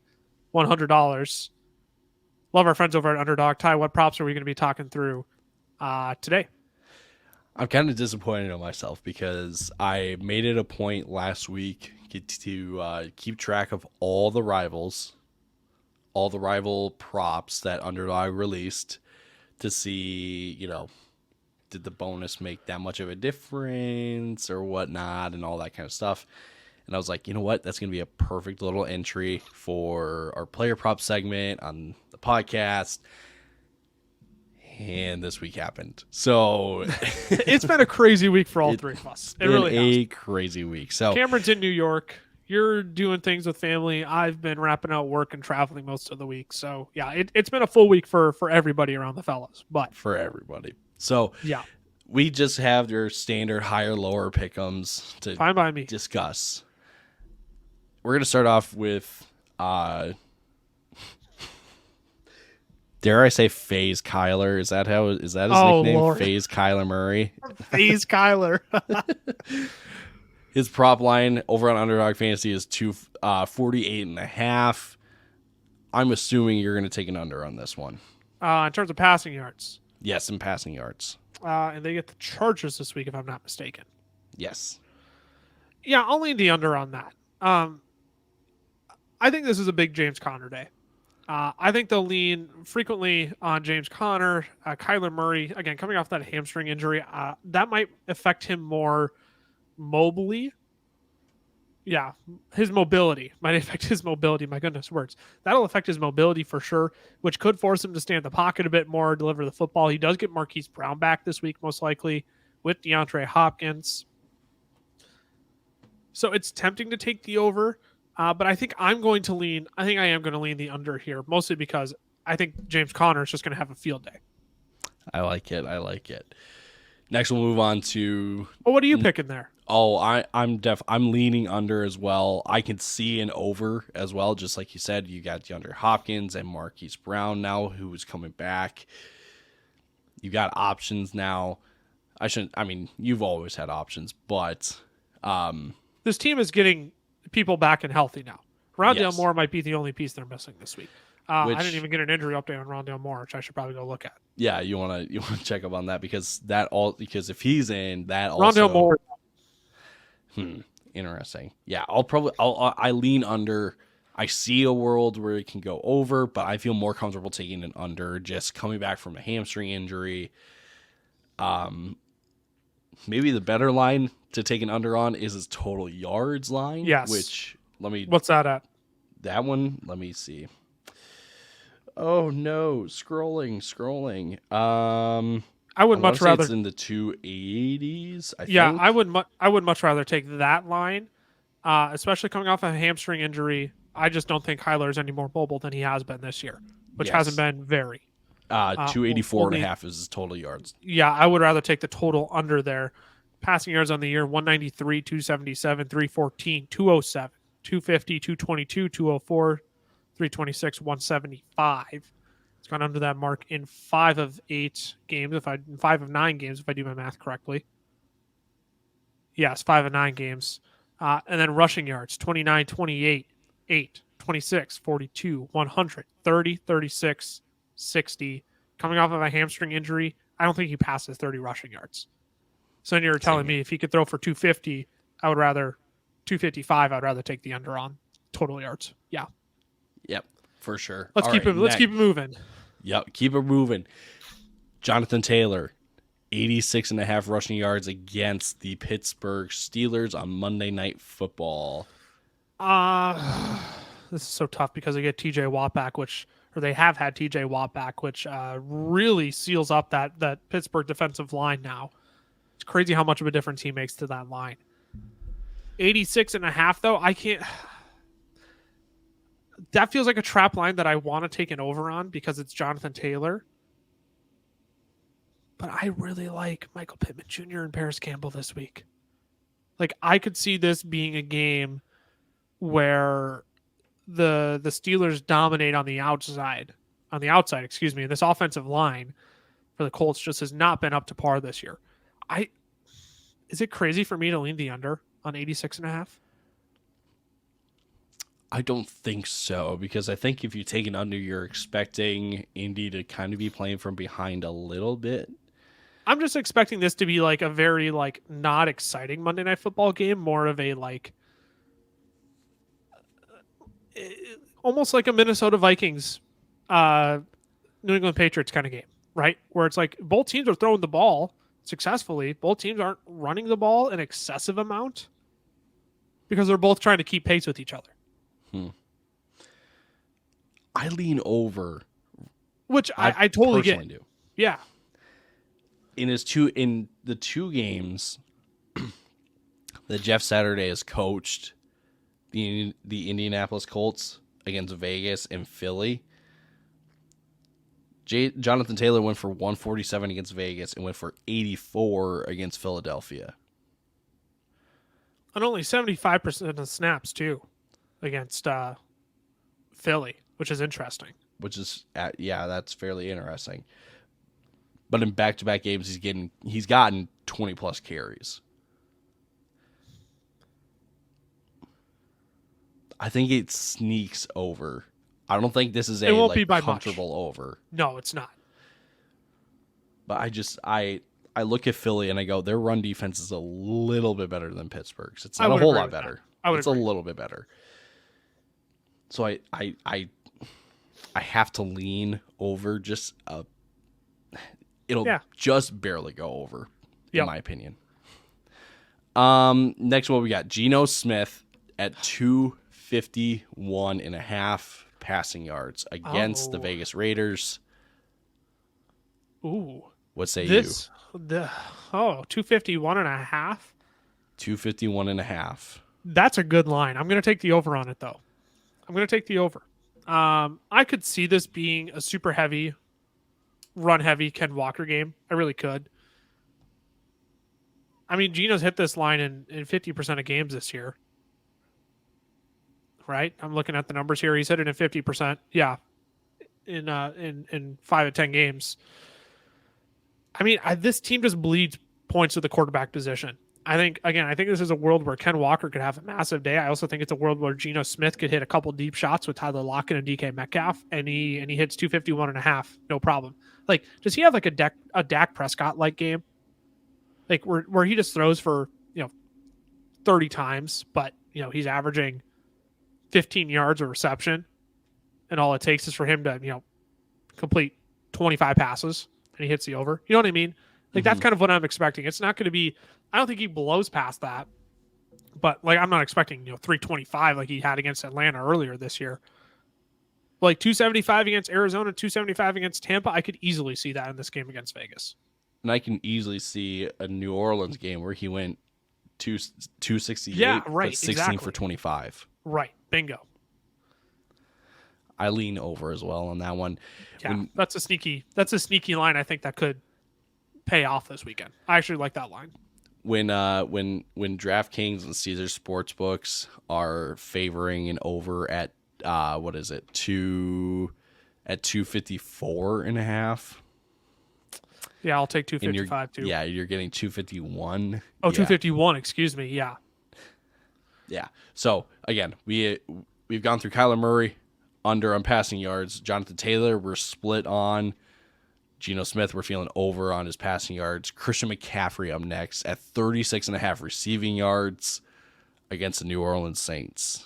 $100. Love our friends over at Underdog. Ty, what props are we going to be talking through today? I'm kind of disappointed in myself because I made it a point last week to keep track of all the rival props that Underdog released to see, did the bonus make that much of a difference or whatnot and all that kind of stuff. And I was like, you know what? That's going to be a perfect little entry for our player prop segment on the podcast. And this week happened. So it's been a crazy week for all three of us. It really has. A crazy week. So Cameron's in New York. You're doing things with family. I've been wrapping out work and traveling most of the week. So yeah, it's been a full week for everybody around the fellas. But for everybody. So yeah, we just have your standard higher lower pick'ems to fine by me. Discuss. We're gonna start off with dare I say FaZe Kyler? Is that his nickname? Lord. FaZe Kyler Murray. FaZe Kyler. His prop line over on Underdog Fantasy is 248.5. I'm assuming you're going to take an under on this one. In terms of passing yards. Yes, in passing yards. And they get the Chargers this week, if I'm not mistaken. Yes. Yeah, I'll lean the under on that. I think this is a big James Conner day. I think they'll lean frequently on James Conner. Kyler Murray, again, coming off that hamstring injury, that might affect him more mobily. Yeah, his mobility might affect his mobility. My goodness, words. That'll affect his mobility for sure, which could force him to stay in the pocket a bit more, deliver the football. He does get Marquise Brown back this week, most likely, with DeAndre Hopkins. So it's tempting to take the over, but I think I am going to lean the under here, mostly because I think James Conner is just going to have a field day. I like it. Next, we'll move on to. Well, what are you picking there? Oh, I'm leaning under as well. I can see an over as well. Just like you said, you got DeAndre Hopkins and Marquise Brown now, who is coming back. You got options now. You've always had options, but this team is getting people back and healthy now. Rondale Yes. Moore might be the only piece they're missing this week. I didn't even get an injury update on Rondale Moore, which I should probably go look at. Yeah, you want to check up on that because if he's in, that also Rondale Moore. Interesting. Yeah, I lean under. I see a world where it can go over, but I feel more comfortable taking an under, just coming back from a hamstring injury. Maybe the better line to take an under on is his total yards line. Yes. What's that at? That one, let me see. Oh no, scrolling. I would much rather. It's in the 280s. I think. I would much rather take that line, especially coming off a hamstring injury. I just don't think Kyler is any more mobile than he has been this year, which hasn't been very. 284.5 is his total yards. Yeah, I would rather take the total under there. Passing yards on the year: 193, 277, 314, 207, 250, 222, 204, 326, 175. It's gone under that mark in 5 of 8 games. 5 of 9 games, if I do my math correctly. Yes, 5 of 9 games. And then rushing yards: 29, 28, 8, 26, 42, 100, 30, 36, 60. Coming off of a hamstring injury, I don't think he passes 30 rushing yards. So then you're telling me if he could throw for 250, 255, I'd rather take the under on total yards. Yeah. Yep, for sure. Let's keep it moving. Yep, keep it moving. Jonathan Taylor, 86.5 rushing yards against the Pittsburgh Steelers on Monday Night Football. This is so tough because they get TJ Watt back, or they have had TJ Watt back, which really seals up that Pittsburgh defensive line now. It's crazy how much of a difference he makes to that line. 86.5 though, I can't. That feels like a trap line that I want to take an over on because it's Jonathan Taylor. But I really like Michael Pittman Jr. and Paris Campbell this week. Like, I could see this being a game where the Steelers dominate on the outside, and this offensive line for the Colts just has not been up to par this year. Is it crazy for me to lean the under on 86.5? I don't think so, because I think if you take an under, you're expecting Indy to kind of be playing from behind a little bit. I'm just expecting this to be like a very like not exciting Monday Night Football game, more of a like almost like a Minnesota Vikings, New England Patriots kind of game, right? Where it's like both teams are throwing the ball successfully. Both teams aren't running the ball an excessive amount because they're both trying to keep pace with each other. I lean over, which I totally get. Do. Yeah. In the two games that Jeff Saturday has coached, the Indianapolis Colts against Vegas and Philly, Jonathan Taylor went for 147 against Vegas and went for 84 against Philadelphia. And only 75% of the snaps, too, against Philly, which is interesting. That's fairly interesting. But in back-to-back games, he's gotten 20-plus carries. I think it sneaks over. I don't think this is a comfortable over. No, it's not. But I look at Philly and I go, their run defense is a little bit better than Pittsburgh's. It's not a whole lot better. It's a little bit better. So I have to lean over just it'll just barely go over, in my opinion. Next one we got Geno Smith at 251.5 passing yards against the Vegas Raiders. Ooh. What say you? 251.5? 251.5. That's a good line. I'm going to take the over on it, though. I'm going to take the over. I could see this being a super heavy, run heavy Ken Walker game. I really could. I mean, Geno's hit this line in 50% of games this year. Right? I'm looking at the numbers here. He's hit it in 50%. Yeah. In 5 of 10 games. I mean, this team just bleeds points to the quarterback position. I think this is a world where Ken Walker could have a massive day. I also think it's a world where Geno Smith could hit a couple deep shots with Tyler Lockett and DK Metcalf, and he hits 251.5, no problem. Like, does he have like a Dak Prescott like game? Like where he just throws for 30 times, but he's averaging 15 yards of reception, and all it takes is for him to complete 25 passes, and he hits the over. You know what I mean? Like that's kind of what I'm expecting. It's not going to be. I don't think he blows past that, but like I'm not expecting 325 like he had against Atlanta earlier this year. Like 275 against Arizona, 275 against Tampa. I could easily see that in this game against Vegas. And I can easily see a New Orleans game where he went 268, yeah, right, but 16 exactly. for 25. Right, bingo. I lean over as well on that one. Yeah, that's a sneaky line. I think that could pay off this weekend. I actually like that line. When DraftKings and Caesar Sportsbooks are favoring an over at 254.5. Yeah, I'll take 255 too. Yeah, you're getting 251. Oh, 251, excuse me. Yeah. Yeah. So again, we've gone through Kyler Murray under on passing yards. Jonathan Taylor, we're split on. Geno Smith, we're feeling over on his passing yards. Christian McCaffrey up next at 36.5 receiving yards against the New Orleans Saints.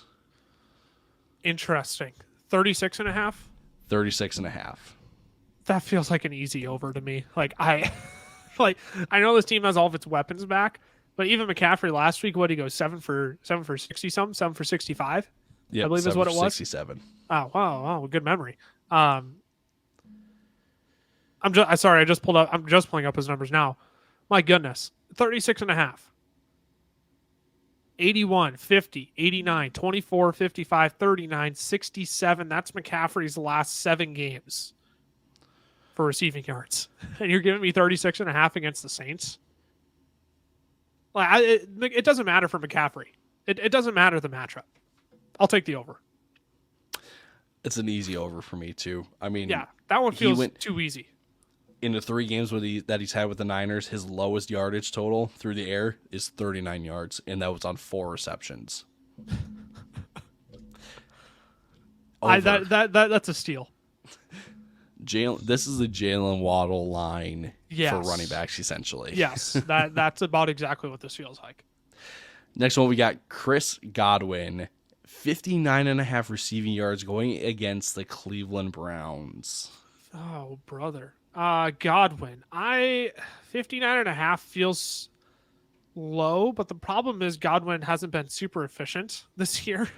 Interesting. 36.5? 36.5. That feels like an easy over to me. Like like I know this team has all of its weapons back, but even McCaffrey last week, what did he go 7 for 60 something, 7 for 65, I Yep, believe is what it was. 67. Oh wow, good memory. Sorry, I just pulled up. I'm just pulling up his numbers now. My goodness, 36.5. 81, 50, 89, 24, 55, 39, 67. That's McCaffrey's last 7 games for receiving yards. And you're giving me 36.5 against the Saints? Like it doesn't matter for McCaffrey. It doesn't matter the matchup. I'll take the over. It's an easy over for me too. I mean, Yeah, that one feels too easy. In the 3 games that he's had with the Niners, his lowest yardage total through the air is 39 yards, and that was on 4 receptions. That's a steal. This is the Jalen Waddle line for running backs, essentially. Yes, that's about exactly what this feels like. Next one, we got Chris Godwin, 59.5 receiving yards going against the Cleveland Browns. Oh, brother. Godwin. 59.5 feels low, but the problem is Godwin hasn't been super efficient this year.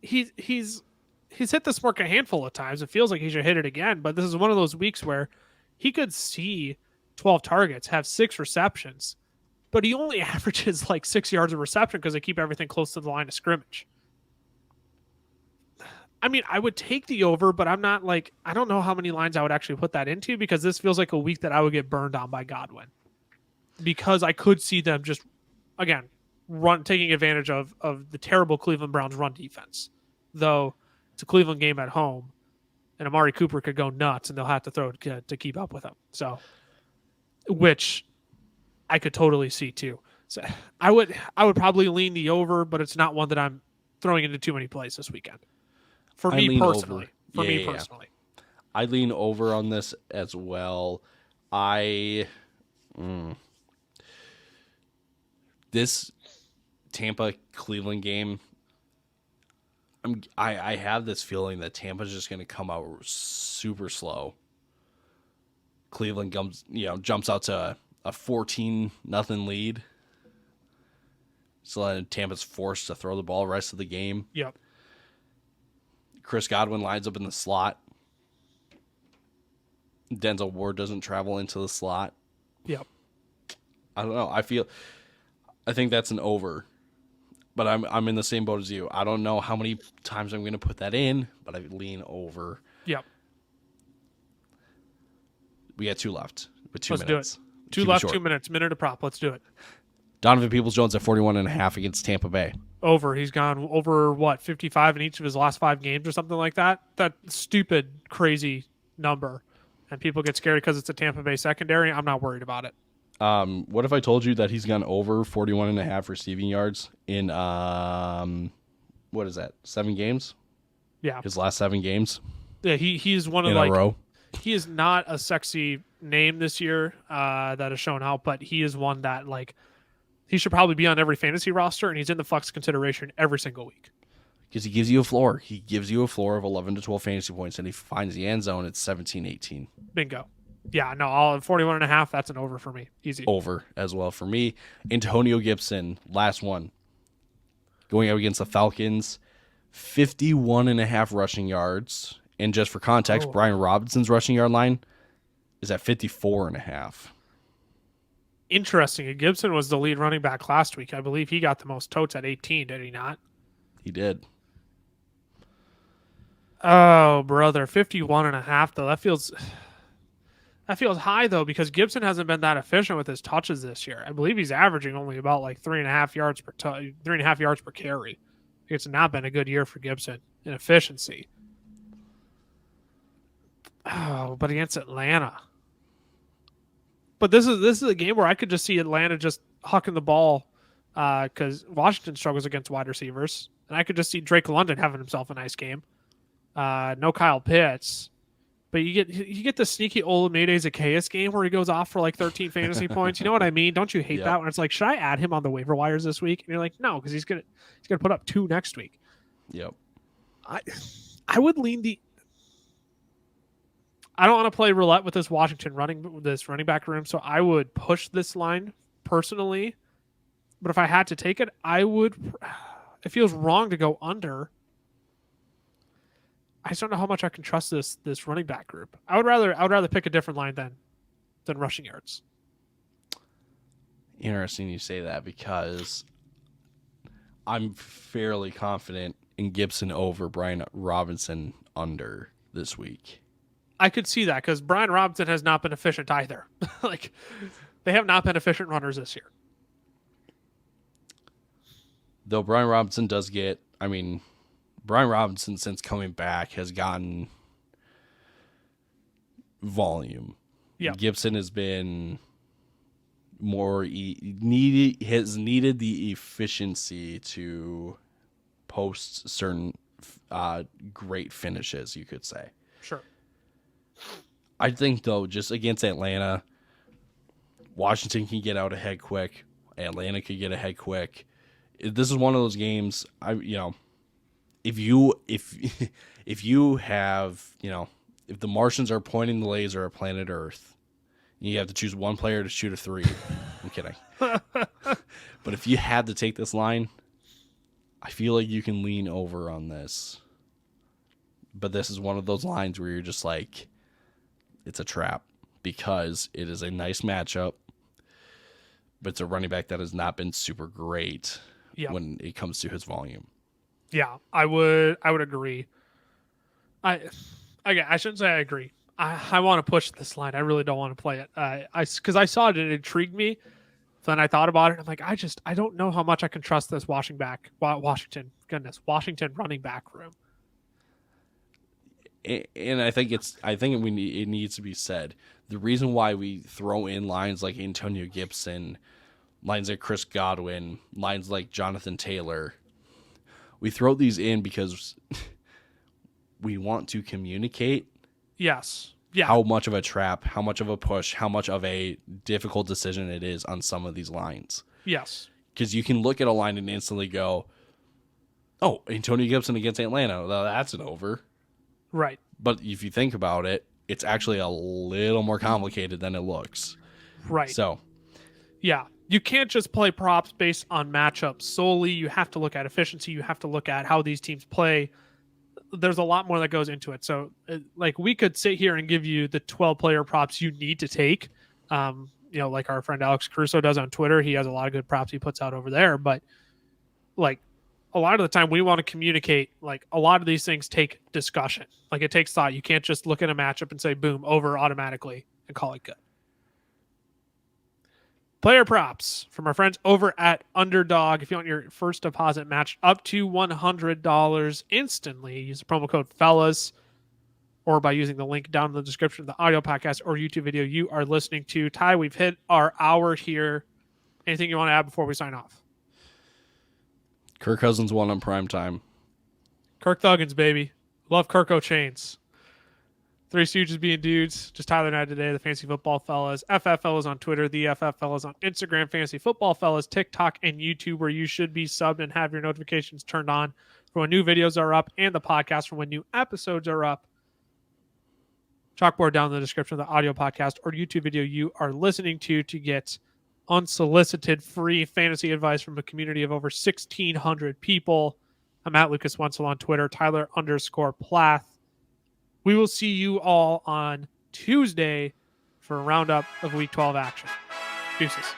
He's hit this mark a handful of times. It feels like he should hit it again, but this is one of those weeks where he could see 12 targets, have 6 receptions, but he only averages like 6 yards of reception because they keep everything close to the line of scrimmage. I mean, I would take the over, but I'm not like, I don't know how many lines I would actually put that into because this feels like a week that I would get burned on by Godwin because I could see them just, again, taking advantage of the terrible Cleveland Browns run defense. Though it's a Cleveland game at home and Amari Cooper could go nuts and they'll have to throw to keep up with him. So, which I could totally see too. So I would probably lean the over, but it's not one that I'm throwing into too many plays this weekend. For me personally. I lean over on this as well. This Tampa Cleveland game, I have this feeling that Tampa's just going to come out super slow. Cleveland jumps out to a 14-0 lead. So then Tampa's forced to throw the ball the rest of the game. Yep. Chris Godwin lines up in the slot. Denzel Ward doesn't travel into the slot. Yep. I don't know. I think that's an over. But I'm in the same boat as you. I don't know how many times I'm going to put that in, but I lean over. Yep. We got 2 left with 2 minutes. Let's do it. 2 left, 2 minutes. Minute of prop. Let's do it. Donovan Peoples-Jones at 41.5 against Tampa Bay. Over. He's gone over, 55 in each of his last 5 games or something like that? That stupid, crazy number. And people get scared because it's a Tampa Bay secondary. I'm not worried about it. What if I told you that he's gone over 41.5 receiving yards in, 7 games? Yeah. His last 7 games? Yeah, he's one of in a row. He is not a sexy name this year that has shown out, but he is one that, he should probably be on every fantasy roster, and he's in the flex consideration every single week. Because he gives you a floor. He gives you a floor of 11 to 12 fantasy points, and he finds the end zone at 17-18. Bingo. Yeah, no, all 41.5, that's an over for me. Easy. Over as well for me. Antonio Gibson, last one. Going up against the Falcons, 51.5 rushing yards. And just for context, Brian Robinson's rushing yard line is at 54.5. Interesting. Gibson was the lead running back last week. I believe he got the most totes at 18, did he not? He did. Oh, brother. 51.5, though. That feels high, though, because Gibson hasn't been that efficient with his touches this year. I believe he's averaging only about 3.5 yards per 3.5 yards per carry. It's not been a good year for Gibson in efficiency. Oh, but against Atlanta. But this is a game where I could just see Atlanta just hucking the ball because Washington struggles against wide receivers. And I could just see Drake London having himself a nice game. No Kyle Pitts. But you get the sneaky Olamide Zacchaeus game where he goes off for 13 fantasy points. You know what I mean? Don't you hate that when it's should I add him on the waiver wires this week? And you're like, no, because he's gonna put up 2 next week. Yep. I would lean the I don't want to play roulette with this running back room, so I would push this line personally. But if I had to take it, I would. It feels wrong to go under. I just don't know how much I can trust this running back group. I would rather pick a different line than rushing yards. Interesting you say that because I'm fairly confident in Gibson over Brian Robinson under this week. I could see that because Brian Robinson has not been efficient either. Like, they have not been efficient runners this year. Though Brian Robinson does get, Brian Robinson since coming back has gotten volume. Yeah. Gibson has been has needed the efficiency to post certain great finishes, you could say. Sure. I think though, just against Atlanta, Washington can get out ahead quick. Atlanta could get ahead quick. This is one of those games. If you have, if the Martians are pointing the laser at planet Earth, you have to choose one player to shoot a three. I'm kidding. But if you had to take this line, I feel like you can lean over on this. But this is one of those lines where you're just like, it's a trap because it is a nice matchup, but it's a running back that has not been super great when it comes to his volume. Yeah, I would agree. I shouldn't say I agree. I want to push this line. I really don't want to play it. Because I saw it and it intrigued me. Then I thought about it. And I'm like, I don't know how much I can trust this Washington running back room. And I think it needs to be said. The reason why we throw in lines like Antonio Gibson, lines like Chris Godwin, lines like Jonathan Taylor, we throw these in because we want to communicate. Yes. Yeah. How much of a trap, how much of a push, how much of a difficult decision it is on some of these lines. Yes. Because you can look at a line and instantly go, oh, Antonio Gibson against Atlanta, well, that's an over. Right. But if you think about it, it's actually a little more complicated than it looks. Right. So. Yeah. You can't just play props based on matchups solely. You have to look at efficiency. You have to look at how these teams play. There's a lot more that goes into it. So, like, we could sit here and give you the 12-player props you need to take. Like our friend Alex Caruso does on Twitter. He has a lot of good props he puts out over there. But, like, a lot of the time we want to communicate. Like, a lot of these things take discussion. Like, it takes thought. You can't just look at a matchup and say, boom, over automatically and call it good. Player props from our friends over at Underdog. If you want your first deposit matched up to $100 instantly, use the promo code FELLAS or by using the link down in the description of the audio podcast or YouTube video you are listening to. Ty, we've hit our hour here. Anything you want to add before we sign off? Kirk Cousins won on prime time. Kirk Thuggins, baby. Love Kirko Chains. Three Stooges being dudes. Just Tyler and I today, the Fantasy Football Fellas. FF Fellas on Twitter, the FF Fellas on Instagram, Fantasy Football Fellas, TikTok, and YouTube, where you should be subbed and have your notifications turned on for when new videos are up and the podcast for when new episodes are up. Chalkboard down in the description of the audio podcast or YouTube video you are listening to get unsolicited free fantasy advice from a community of over 1,600 people. I'm at Lucas Wenzel on Twitter, Tyler_Plath. We will see you all on Tuesday for a roundup of Week 12 action. Deuces.